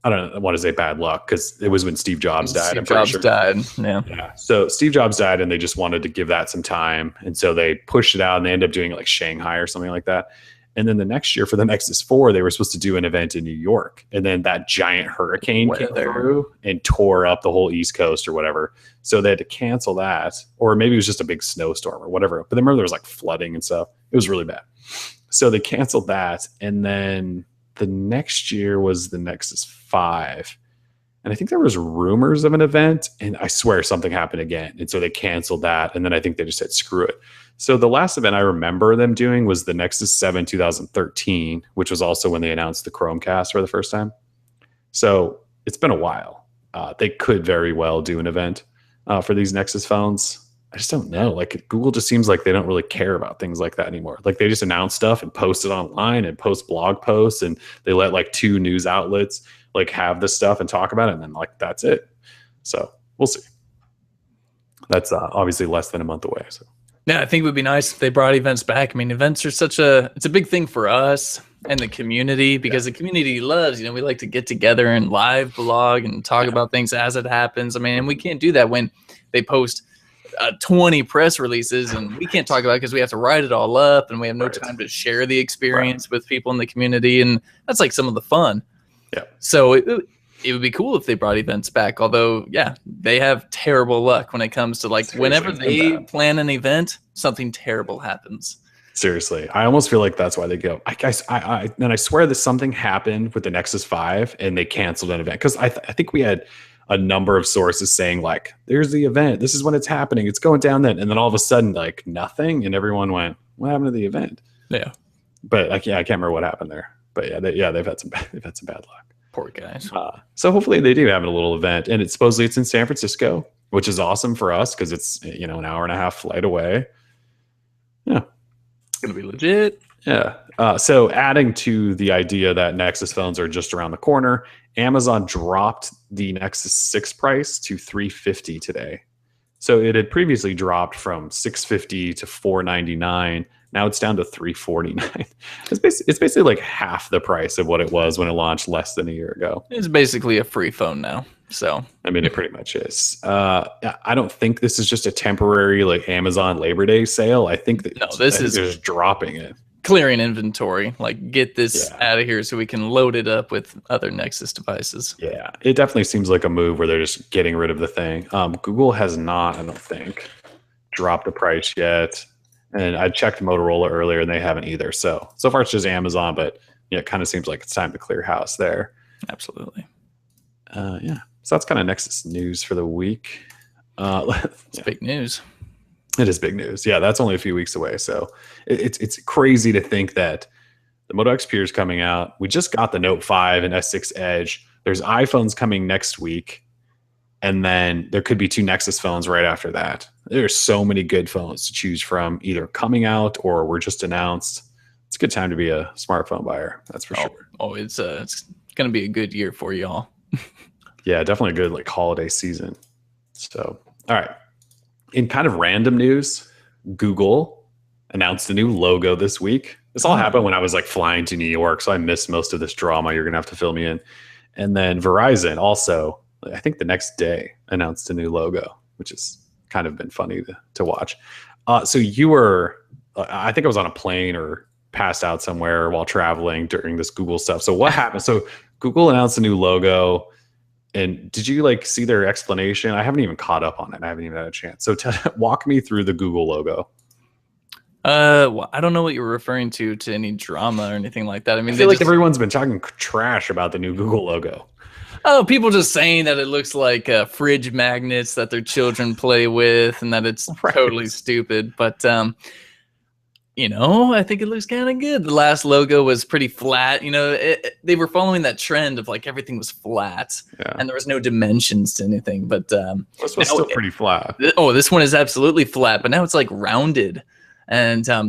I don't want to say bad luck because it was when Steve Jobs died. Steve Jobs died. Yeah. So Steve Jobs died, and they just wanted to give that some time, and so they pushed it out, and they ended up doing it like Shanghai or something like that. And then the next year for the Nexus 4, they were supposed to do an event in New York. And then that giant hurricane came through and tore up the whole East Coast or whatever. So they had to cancel that. Or maybe it was just a big snowstorm or whatever. But then remember there was like flooding and stuff. It was really bad. So they canceled that. And then the next year was the Nexus 5. And I think there was rumors of an event. And I swear something happened again. And so they canceled that. And then I think they just said, screw it. So the last event I remember them doing was the Nexus 7 2013, which was also when they announced the Chromecast for the first time. So it's been a while. They could very well do an event for these Nexus phones. I just don't know. Like Google just seems like they don't really care about things like that anymore. Like they just announce stuff and post it online and post blog posts, and they let like 2 news outlets like have this stuff and talk about it, and then like that's it. So we'll see. That's obviously less than a month away. So yeah, I think it would be nice if they brought events back. I mean, events are it's a big thing for us and the community, because the community loves, we like to get together and live blog and talk about things as it happens. I mean, and we can't do that when they post 20 press releases and we can't talk about it because we have to write it all up and we have no time to share the experience with people in the community. And that's like some of the fun. Yeah. So it would be cool if they brought events back. Although, yeah, they have terrible luck when it comes to like whenever they plan an event, something terrible happens. Seriously, I almost feel like that's why they go. I swear that something happened with the Nexus 5 and they canceled an event, because I think we had a number of sources saying like, there's the event, this is when it's happening, it's going down then, and then all of a sudden like nothing, and everyone went, what happened to the event? Yeah, but like, yeah, I can't remember what happened there. But yeah, they've had some bad luck. Poor guys. So hopefully they do have a little event, and it's in San Francisco, which is awesome for us because it's an hour and a half flight away. Yeah, it's gonna be legit. Yeah. So adding to the idea that Nexus phones are just around the corner, Amazon dropped the Nexus 6 price to $350 today. So it had previously dropped from $650 to $499. Now it's down to $349. It's basically like half the price of what it was when it launched less than a year ago. It's basically a free phone now. So I mean, it pretty much is. I don't think this is just a temporary like Amazon Labor Day sale. I think that this is just dropping it. Clearing inventory, like get this out of here so we can load it up with other Nexus devices. Yeah, it definitely seems like a move where they're just getting rid of the thing. Google has not, I don't think, dropped the price yet. And I checked Motorola earlier and they haven't either. So far it's just Amazon, but it kind of seems like it's time to clear house there. Absolutely. Yeah. So that's kind of Nexus news for the week. It's big news. It is big news. Yeah, that's only a few weeks away. So it's crazy to think that the Moto X Pure is coming out. We just got the Note 5 and S6 Edge. There's iPhones coming next week. And then there could be 2 Nexus phones right after that. There's so many good phones to choose from, either coming out or were just announced. It's a good time to be a smartphone buyer. That's for sure. Oh, it's going to be a good year for y'all. Yeah, definitely a good like holiday season. So, all right. In kind of random news, Google announced a new logo this week. This all happened when I was like flying to New York, so I missed most of this drama. You're going to have to fill me in. And then Verizon also, I think the next day, announced a new logo, which has kind of been funny to watch. So you were, I think I was on a plane or passed out somewhere while traveling during this Google stuff. So what happened? So Google announced a new logo. And did you like see their explanation? I haven't even caught up on it. I haven't even had a chance. So walk me through the Google logo. Well, I don't know what you're referring to any drama or anything like that. I mean, I feel like everyone's been talking trash about the new Google logo. Oh, people just saying that it looks like fridge magnets that their children play with, and that it's totally stupid. But I think it looks kind of good. The last logo was pretty flat. They were following that trend of like everything was flat, and there was no dimensions to anything. But this was still pretty flat. This one is absolutely flat, but now it's like rounded, and so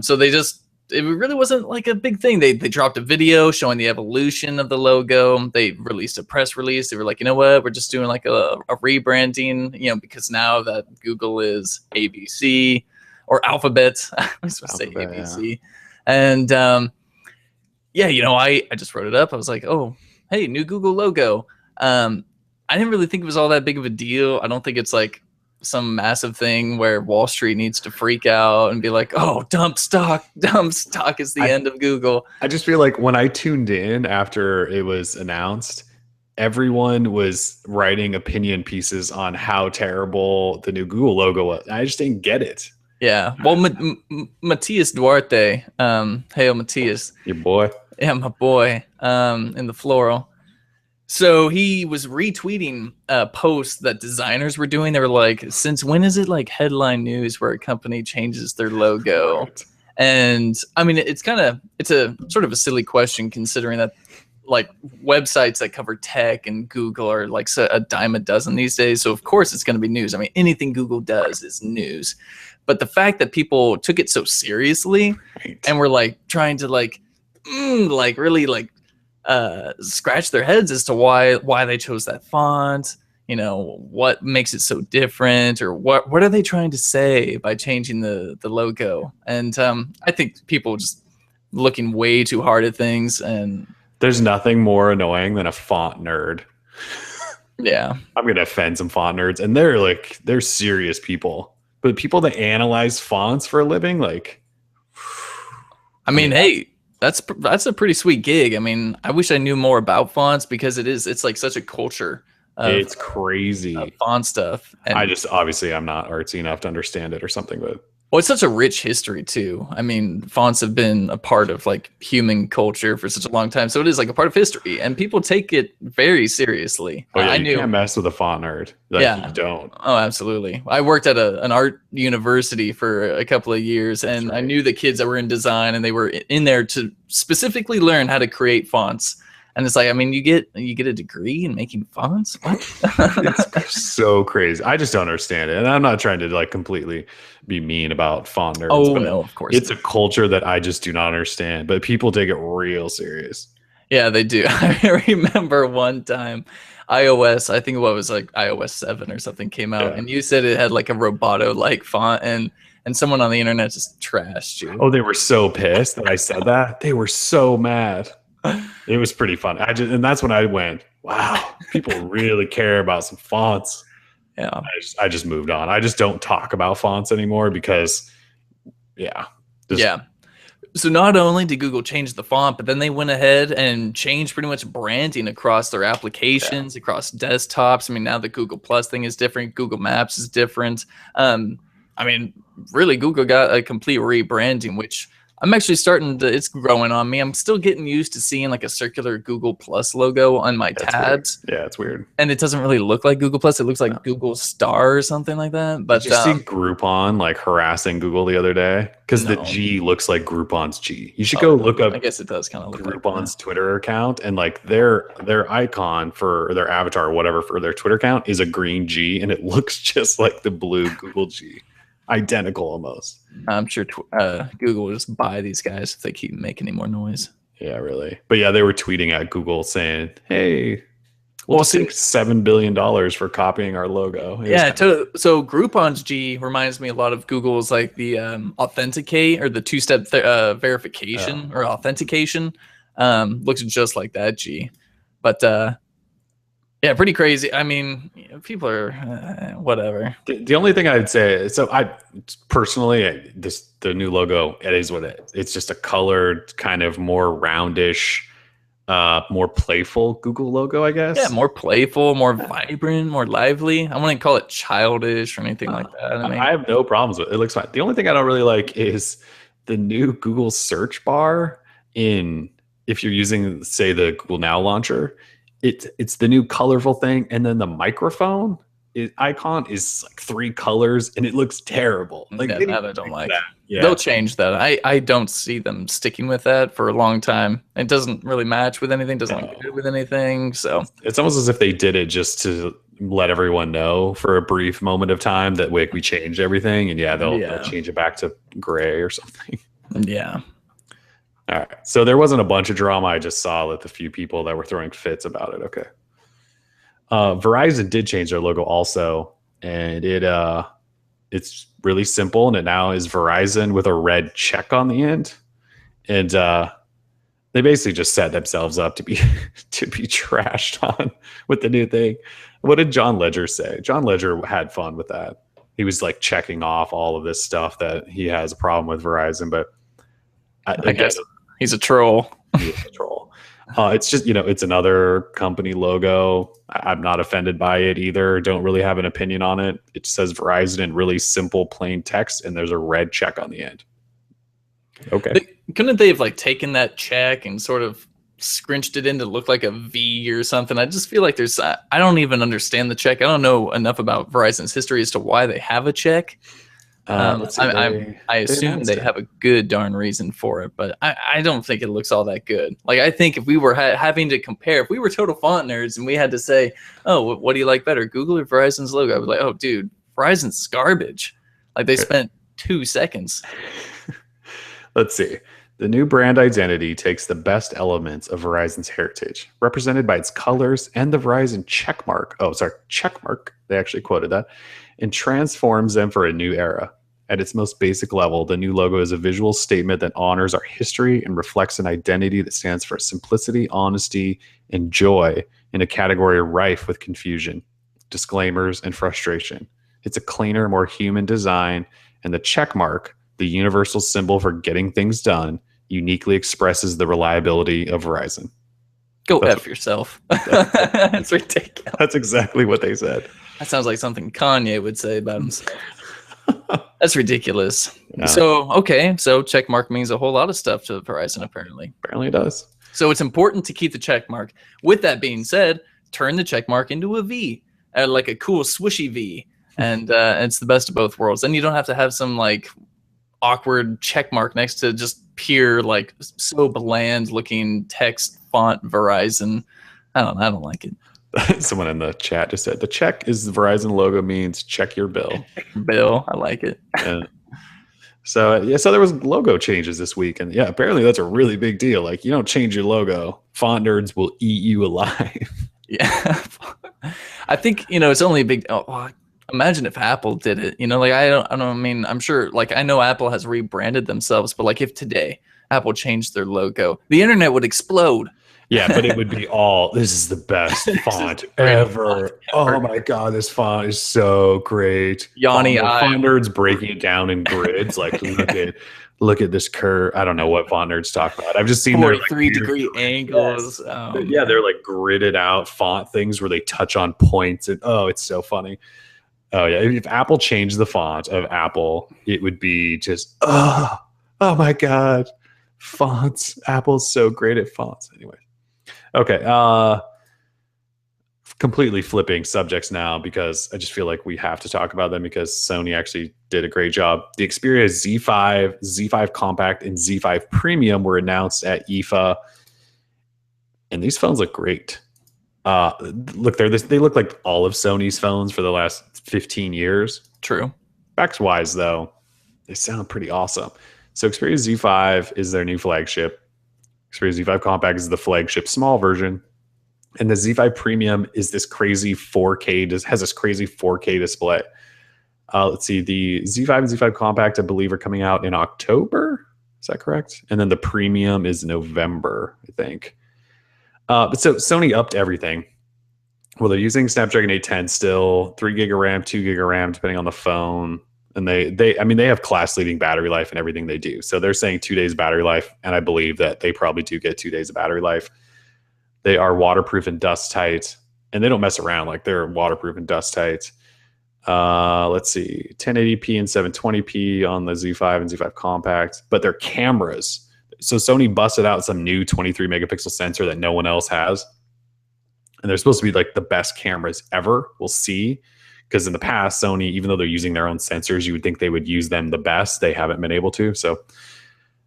it really wasn't like a big thing. They dropped a video showing the evolution of the logo. They released a press release. They were like, you know what, we're just doing like a rebranding, because now that Google is ABC. Or Alphabet, I was supposed to say ABC. Yeah. And I just wrote it up. I was like, oh, hey, new Google logo. I didn't really think it was all that big of a deal. I don't think it's like some massive thing where Wall Street needs to freak out and be like, oh, dump stock is the end of Google. I just feel like when I tuned in after it was announced, everyone was writing opinion pieces on how terrible the new Google logo was. I just didn't get it. Yeah. Well, Matias Duarte, hail Matias. Your boy. Yeah, my boy, in the floral. So he was retweeting posts that designers were doing. They were like, since when is it like headline news where a company changes their logo? Right. And I mean, it's a sort of a silly question considering that like websites that cover tech and Google are like a dime a dozen these days. So of course it's going to be news. I mean, anything Google does is news. But the fact that people took it so seriously and were like trying to like really like scratch their heads as to why they chose that font, you know, what makes it so different, or what are they trying to say by changing the logo. And I think people just looking way too hard at things, and there's nothing more annoying than a font nerd. Yeah, I'm gonna offend some font nerds, and they're serious people, but people that analyze fonts for a living, like, I mean, hey, that's a pretty sweet gig. I mean, I wish I knew more about fonts, because it's like such a culture. It's crazy font stuff. And I just, obviously I'm not artsy enough to understand it or something, but well, it's such a rich history too. I mean, fonts have been a part of like human culture for such a long time, so it is like a part of history, and people take it very seriously. Oh yeah, you can't mess with a font nerd. Like, yeah, you don't. Oh, absolutely. I worked at an art university for a couple of years, and I knew the kids that were in design, and they were in there to specifically learn how to create fonts. And it's like, I mean, you get a degree in making fonts? What? It's so crazy. I just don't understand it. And I'm not trying to like completely be mean about font nerds. Oh, no, of course. It's a culture that I just do not understand, but people take it real serious. Yeah, they do. I remember one time iOS, I think what was like iOS 7 or something came out, and you said it had like a Roboto-like font, and someone on the internet just trashed you. Oh, they were so pissed that I said that. They were so mad. It was pretty fun. And that's when I went, wow, people really care about some fonts. Yeah. I just moved on. I just don't talk about fonts anymore because, yeah. So not only did Google change the font, but then they went ahead and changed pretty much branding across their applications, across desktops. I mean, now the Google Plus thing is different. Google Maps is different. I mean, really, Google got a complete rebranding, which I'm actually it's growing on me. I'm still getting used to seeing like a circular Google Plus logo on my tabs. Weird. Yeah, it's weird. And it doesn't really look like Google Plus. It looks like Google Star or something like that. But did you see Groupon like harassing Google the other day? Because the G looks like Groupon's G. You should go look up. I guess it does kind of look Groupon's like Twitter account, and like their icon for their avatar or whatever for their Twitter account is a green G, and it looks just like the blue Google G. Identical almost. I'm sure Google will just buy these guys if they keep making any more noise. Yeah, really. But yeah, they were tweeting at Google saying, hey, we'll take $7 billion for copying our logo. So Groupon's G reminds me a lot of Google's like the authenticate or the two-step verification or authentication. Looks just like that G. But yeah, pretty crazy. I mean, people are whatever. The only thing I'd say, so I personally, the new logo, it is what it is. It's just a colored, kind of more roundish, more playful Google logo, I guess. Yeah, more playful, more vibrant, more lively. I wouldn't call it childish or anything like that. I mean, I have no problems with it. It looks fine. The only thing I don't really like is the new Google search bar if you're using, say, the Google Now launcher. It's the new colorful thing, and then the microphone icon is like 3 colors, and it looks terrible. Like that I don't like. Yeah. They'll change that. I don't see them sticking with that for a long time. It doesn't really match with anything. Doesn't look good with anything. So it's almost as if they did it just to let everyone know for a brief moment of time that we changed everything, and they'll change it back to gray or something. Yeah. All right. So there wasn't a bunch of drama. I just saw that the few people that were throwing fits about it. Okay. Verizon did change their logo also, and it's really simple, and it now is Verizon with a red check on the end. And they basically just set themselves up to be trashed on with the new thing. What did John Ledger say? John Ledger had fun with that. He was like checking off all of this stuff that he has a problem with Verizon, but I guess he's a troll. He's a troll. It's just, it's another company logo. I'm not offended by it either. Don't really have an opinion on it. It says Verizon in really simple, plain text, and there's a red check on the end. Okay. Couldn't they have like taken that check and sort of scrunched it in to look like a V or something? I just feel like I don't even understand the check. I don't know enough about Verizon's history as to why they have a check. Let's see. I assume they have a good darn reason for it, but I don't think it looks all that good. Like, I think if we were having to compare, if we were total font nerds and we had to say, oh, what do you like better, Google or Verizon's logo? I was like, oh, dude, Verizon's garbage. Like, they spent 2 seconds. Let's see. The new brand identity takes the best elements of Verizon's heritage, represented by its colors and the Verizon checkmark. Oh, sorry, checkmark. They actually quoted that. And transforms them for a new era. At its most basic level, the new logo is a visual statement that honors our history and reflects an identity that stands for simplicity, honesty, and joy in a category rife with confusion, disclaimers, and frustration. It's a cleaner, more human design, and the checkmark, the universal symbol for getting things done, uniquely expresses the reliability of Verizon. Go F yourself. That's ridiculous. That's exactly what they said. That sounds like something Kanye would say about himself. That's ridiculous. Yeah. So checkmark means a whole lot of stuff to Verizon, apparently. Apparently it does. So it's important to keep the checkmark. With that being said, turn the checkmark into a V, like a cool swishy V. And it's the best of both worlds. Then you don't have to have some like awkward check mark next to just pure, like, so bland looking text font Verizon. I don't like it. Someone in the chat just said the check is the Verizon logo means check your bill. Bill, I like it. So there was logo changes this week, and yeah, apparently that's a really big deal. Like, you don't change your logo, font nerds will eat you alive. Yeah, I think it's only a big. Imagine if Apple did it, like, I mean, I'm sure, like, I know Apple has rebranded themselves, but like, if today Apple changed their logo, the internet would explode. Yeah, but it would be this is the best font ever. Oh my God, this font is so great. Yanni font nerds breaking it down in grids. Like, look at this curve. I don't know what font nerds talk about. I've just seen their 3-degree angles. Yes. Yeah, they're like gridded out font things where they touch on points, and it's so funny. Oh yeah, if Apple changed the font of Apple, it would be just oh my God, fonts. Apple's so great at fonts. Anyway, okay. Completely flipping subjects now because I just feel like we have to talk about them because Sony actually did a great job. The Xperia Z5, Z5 Compact, and Z5 Premium were announced at IFA, and these phones look great. Look, they look like all of Sony's phones for the last 15 years. True. Specs wise, though, they sound pretty awesome. So Xperia Z5 is their new flagship. Xperia Z5 Compact is the flagship small version. And the Z5 Premium is this crazy 4K, has this crazy 4K display. Let's see, the Z5 and Z5 Compact, I believe, are coming out in October. Is that correct? And then the Premium is November, I think. But so Sony upped everything. Well, they're using Snapdragon 810 still, 3 gig of RAM, 2 gig of RAM, depending on the phone. And they have class leading battery life in everything they do. So they're saying 2 days battery life, and I believe that they probably do get 2 days of battery life. They are waterproof and dust tight, and they don't mess around. Like, they're waterproof and dust tight. Let's see, 1080p and 720p on the Z5 and Z5 Compact, but their cameras. So Sony busted out some new 23 megapixel sensor that no one else has. And they're supposed to be like the best cameras ever. We'll see. Because in the past, Sony, even though they're using their own sensors, you would think they would use them the best. They haven't been able to. So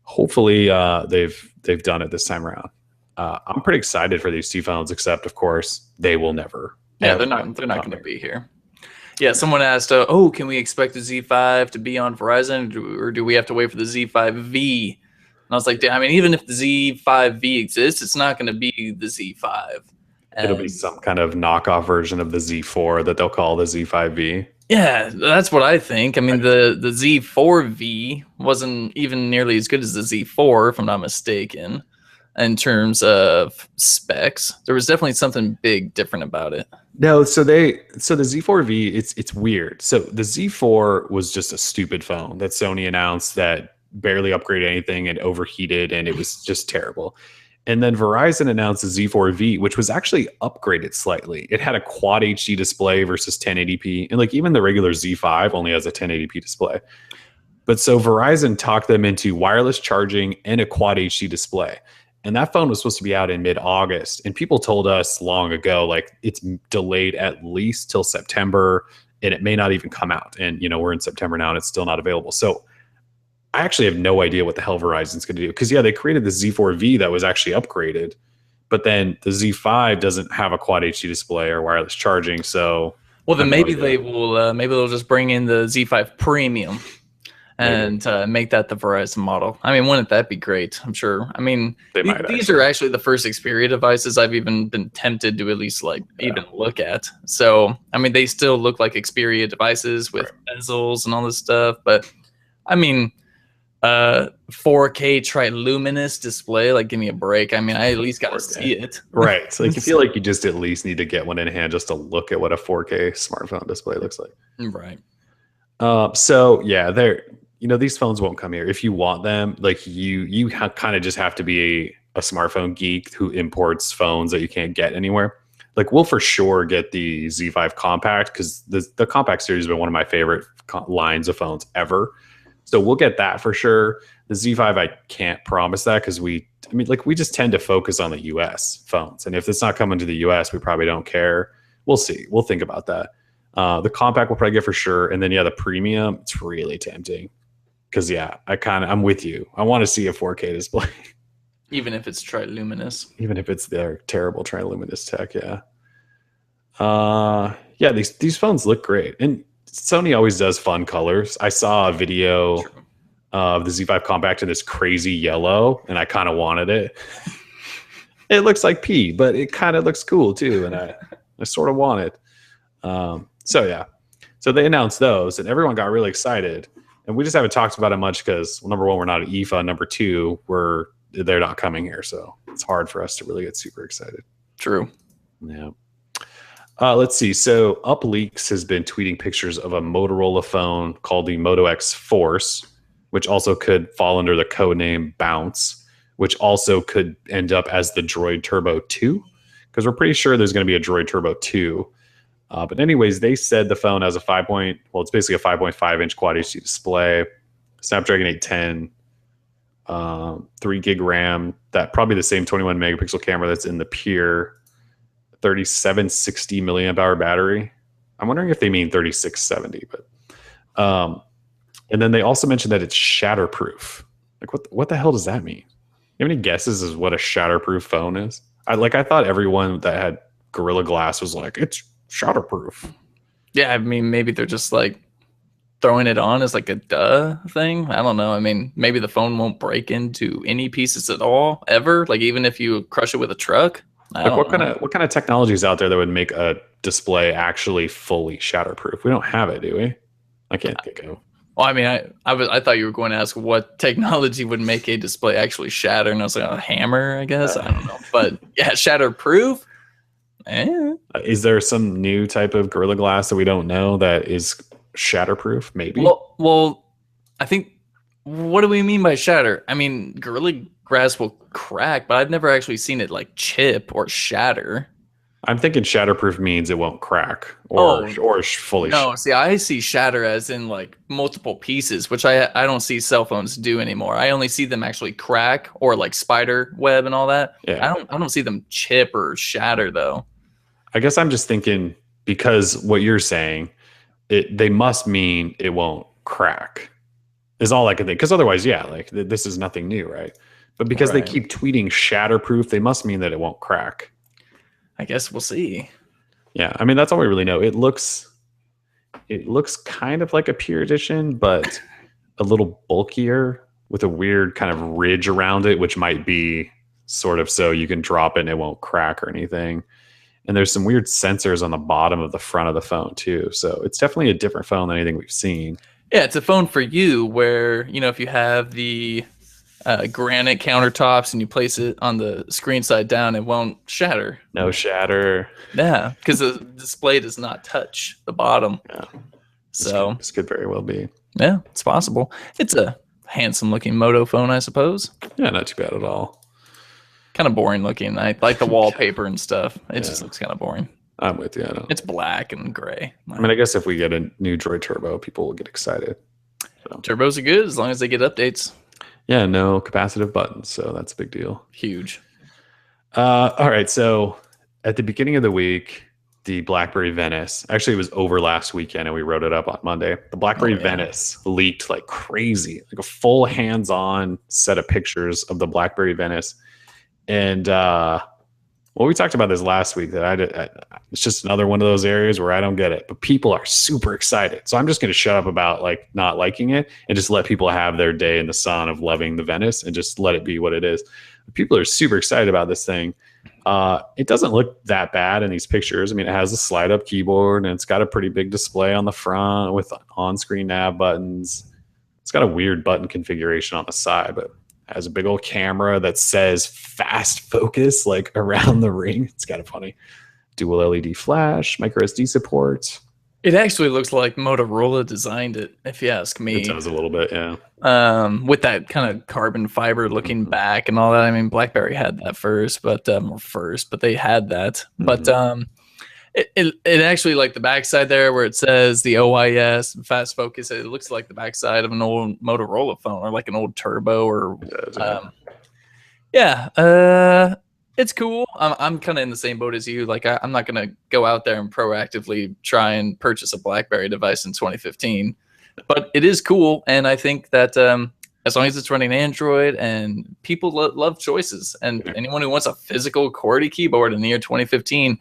hopefully they've done it this time around. I'm pretty excited for these two phones, except of course they will never. Yeah, they're not going to be here. Yeah, someone asked, can we expect the Z5 to be on Verizon, or do we have to wait for the Z5V? And I was like, I mean, even if the Z5V exists, it's not going to be the Z5. It'll be some kind of knockoff version of the Z4 that they'll call the Z5V. Yeah, that's what I think. I mean, the Z4V wasn't even nearly as good as the Z4, if I'm not mistaken, in terms of specs. There was definitely something big different about it. No, so the Z4V, it's weird. So the Z4 was just a stupid phone that Sony announced that barely upgraded anything and overheated, and it was just terrible. And then Verizon announced the Z4V, which was actually upgraded slightly. It had a quad HD display versus 1080p. And like even the regular Z5 only has a 1080p display. But so Verizon talked them into wireless charging and a quad HD display. And that phone was supposed to be out in mid-August. And people told us long ago, like, it's delayed at least till September. and it may not even come out. And we're in September now, and it's still not available. So I actually have no idea what the hell Verizon's going to do, because they created the Z4V that was actually upgraded, but then the Z5 doesn't have a quad HD display or wireless charging. So well, then maybe they will. Maybe they'll just bring in the Z5 Premium and make that the Verizon model. I mean, wouldn't that be great? I'm sure. I mean, these are actually the first Xperia devices I've even been tempted to at least even look at. So, I mean, they still look like Xperia devices with bezels and all this stuff. But, I mean, 4K triluminous display, give me a break. I mean, I at least got to see it. Right. So, you feel like you just at least need to get one in hand just to look at what a 4K smartphone display looks like. Right. So, yeah, these phones won't come here. If you want them, you kind of just have to be a smartphone geek who imports phones that you can't get anywhere. We'll for sure get the Z5 Compact, because the Compact series has been one of my favorite lines of phones ever. So we'll get that for sure. The Z5, I can't promise that, because we just tend to focus on the US phones. And if it's not coming to the US, we probably don't care. We'll see. We'll think about that. The Compact we'll probably get for sure. And then, the Premium, it's really tempting. Because, I'm with you. I want to see a 4K display. Even if it's triluminous. Even if it's their terrible triluminous tech, these phones look great. And Sony always does fun colors. I saw a video of the Z5 Compact in this crazy yellow, and I kind of wanted it. It looks like pee, but it kind of looks cool too, and I sort of want it. So they announced those, and everyone got really excited. And we just haven't talked about it much because, well, number one, we're not at IFA. Number two, they're not coming here, so it's hard for us to really get super excited. True. Yeah. Let's see. So UpLeaks has been tweeting pictures of a Motorola phone called the Moto X Force, which also could fall under the codename Bounce, which also could end up as the Droid Turbo 2, because we're pretty sure there's going to be a Droid Turbo 2. But anyways, they said the phone has it's basically a 5.5-inch Quad HD display, Snapdragon 810, 3 gig RAM, that probably the same 21 megapixel camera that's in the Pure, 3760 milliamp hour battery. I'm wondering if they mean 3670, but and then they also mentioned that it's shatterproof. What the hell does that mean? You have any guesses as what a shatterproof phone is? I thought everyone that had Gorilla Glass was it's shatterproof. Yeah, I mean, maybe they're just throwing it on as a duh thing. I don't know. I mean, maybe the phone won't break into any pieces at all ever. Even if you crush it with a truck. What kind of technology is out there that would make a display actually fully shatterproof? We don't have it, do we? I can't think of. Well, I mean, I thought you were going to ask what technology would make a display actually shatter, and I was like, a hammer, I guess. I don't know, but yeah, shatterproof. Is there some new type of Gorilla Glass that we don't know that is shatterproof? Maybe. Well, I think. What do we mean by shatter? I mean, Gorilla Glass will crack, but I've never actually seen it chip or shatter. I'm thinking shatterproof means it won't crack or fully. No, see, I see shatter as in multiple pieces, which I don't see cell phones do anymore. I only see them actually crack or spider web and all that. Yeah. I don't see them chip or shatter though. I guess I'm just thinking, because what you're saying, they must mean it won't crack. Is all I can think. Because otherwise, this is nothing new, right? But because they keep tweeting shatterproof, they must mean that it won't crack. I guess we'll see. Yeah, I mean, that's all we really know. It looks kind of like a Pure Edition, but a little bulkier with a weird kind of ridge around it, which might be sort of so you can drop it and it won't crack or anything. And there's some weird sensors on the bottom of the front of the phone too. So it's definitely a different phone than anything we've seen. Yeah, it's a phone for you where, if you have the granite countertops and you place it on the screen side down, it won't shatter. No shatter. Yeah, because the display does not touch the bottom. Yeah. So this could very well be. Yeah, it's possible. It's a handsome looking Moto phone, I suppose. Yeah, not too bad at all. Kind of boring looking. I like the wallpaper and stuff. It just looks kind of boring. I'm with you. It's black and gray. I mean, I guess if we get a new Droid Turbo, people will get excited. So. Turbos are good as long as they get updates. Yeah, no capacitive buttons, so that's a big deal. Huge. All right, so at the beginning of the week, the Blackberry Venice. Actually, it was over last weekend and we wrote it up on Monday. The Oh Blackberry yeah. Venice leaked like crazy, like a full hands-on set of pictures of the Blackberry Venice. And well, we talked about this last week that it's just another one of those areas where I don't get it, but people are super excited. So I'm just going to shut up about like not liking it and just let people have their day in the sun of loving the Venice and just let it be what it is. People are super excited about this thing. It doesn't look that bad in these pictures. I mean, it has a slide up keyboard and it's got a pretty big display on the front with on-screen nav buttons. It's got a weird button configuration on the side, but has a big old camera that says fast focus like around the ring. It's kind of funny. Dual LED flash, micro SD support. It actually looks like Motorola designed it, if you ask me. It does a little bit, yeah. With that kind of carbon fiber looking back and all that. I mean, BlackBerry had that first, but they had that. But it actually, like the backside there where it says the OIS fast focus, it looks like the backside of an old Motorola phone or like an old Turbo or it's cool. I'm kind of in the same boat as you. Like I'm not gonna go out there and proactively try and purchase a BlackBerry device in 2015, but it is cool, and I think that as long as it's running Android and people love choices, and anyone who wants a physical QWERTY keyboard in the year 2015.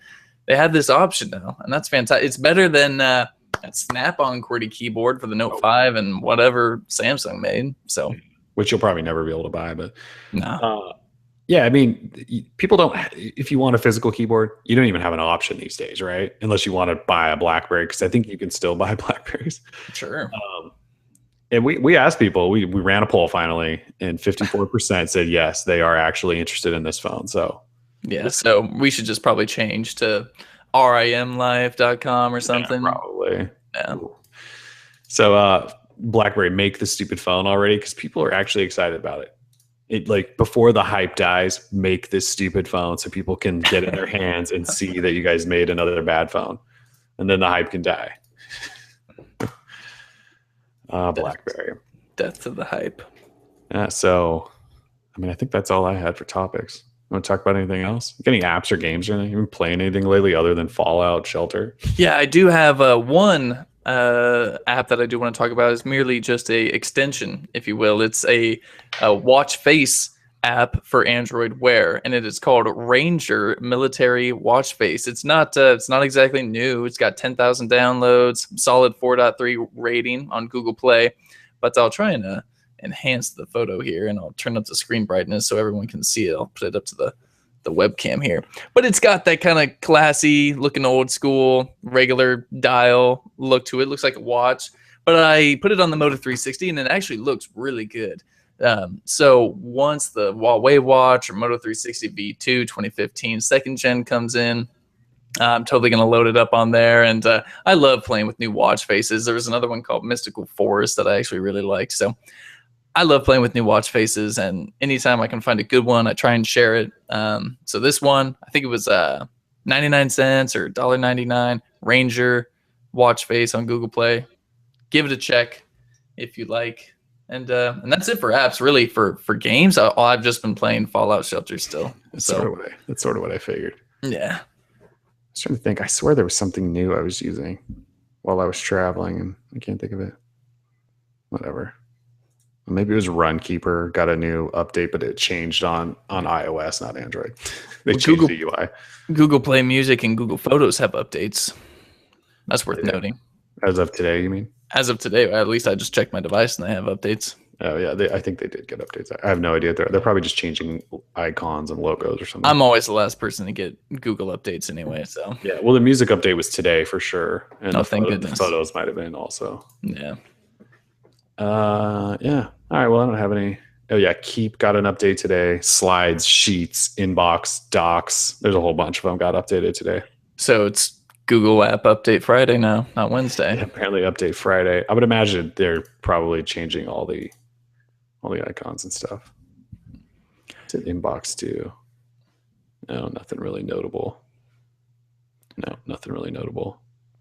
They have this option now, and that's fantastic. It's better than that Snap-on QWERTY keyboard for the Note 5 and whatever Samsung made. So, which you'll probably never be able to buy, but no. Yeah, I mean, people don't. If you want a physical keyboard, you don't even have an option these days, right? Unless you want to buy a BlackBerry, because I think you can still buy Blackberries. Sure. And we asked people. We ran a poll finally, and 54% said yes, they are actually interested in this phone. So. Yeah, so we should just probably change to rimlife.com or something. Yeah, probably. Yeah. So BlackBerry, make the stupid phone already, because people are actually excited about it. It like before the hype dies, make this stupid phone so people can get in their hands and see that you guys made another bad phone, and then the hype can die. BlackBerry. Death to the hype. Yeah. So, I mean, I think that's all I had for topics. Want to talk about anything else? Any apps or games or anything? You been playing anything lately other than Fallout Shelter? Yeah, I do have one app that I do want to talk about. Is merely just a extension, if you will. It's a watch face app for Android Wear, and it is called Ranger Military Watch Face. It's not exactly new. It's got 10,000 downloads, solid 4.3 rating on Google Play. But I'll try and enhance the photo here, and I'll turn up the screen brightness so everyone can see it. I'll put it up to the webcam here, but it's got that kind of classy looking old school regular dial look to it. Looks like a watch, but I put it on the Moto 360 and it actually looks really good. So once the Huawei Watch or Moto 360 V2 2015 second gen comes in, I'm totally going to load it up on there. And I love playing with new watch faces. There was another one called Mystical Forest that I actually really liked. So I love playing with new watch faces, and anytime I can find a good one, I try and share it. So this one, I think it was 99 cents or $1.99, Ranger watch face on Google Play. Give it a check if you like. And that's it for apps. Really, for games, I've just been playing Fallout Shelter still. That's sort of what I figured. Yeah. I was trying to think. I swear there was something new I was using while I was traveling, and I can't think of it. Whatever. Maybe it was Runkeeper, got a new update, but it changed on iOS, not Android. They changed the UI. Google Play Music and Google Photos have updates. That's worth noting. As of today, you mean? As of today, at least I just checked my device and they have updates. Oh, yeah. I think they did get updates. I have no idea. They're probably just changing icons and logos or something. I'm always the last person to get Google updates anyway. So yeah, well, the music update was today for sure. And thank goodness. The photos might have been also. Yeah. Yeah. All right. Well, I don't have any. Oh yeah, Keep got an update today. Slides, Sheets, Inbox, Docs. There's a whole bunch of them got updated today. So it's Google App Update Friday now, not Wednesday. Yeah, apparently update Friday. I would imagine they're probably changing all the icons and stuff. To Inbox too. No, nothing really notable.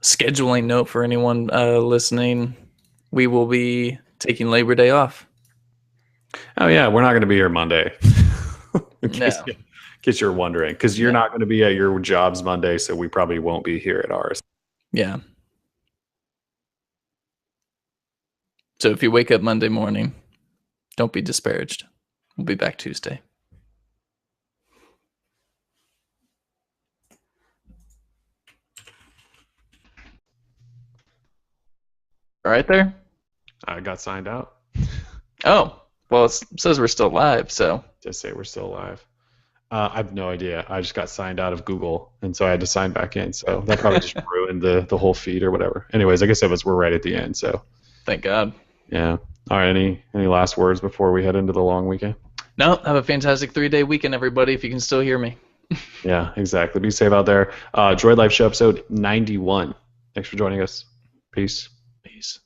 Scheduling note for anyone listening: we will be taking Labor Day off. Oh yeah, we're not going to be here Monday. in case case you're wondering, because you're not going to be at your jobs Monday, so we probably won't be here at ours. Yeah. So if you wake up Monday morning, don't be disparaged. We'll be back Tuesday. All right there? I got signed out. Oh, well, it says we're still live, so. Just say we're still live. I have no idea. I just got signed out of Google, and so I had to sign back in. So that probably just ruined the whole feed or whatever. Anyways, I guess we're right at the end. So thank God. Yeah. All right. Any last words before we head into the long weekend? No. Have a fantastic 3-day weekend, everybody. If you can still hear me. Yeah, exactly. Be safe out there. Droid Life Show episode 91. Thanks for joining us. Peace. Peace.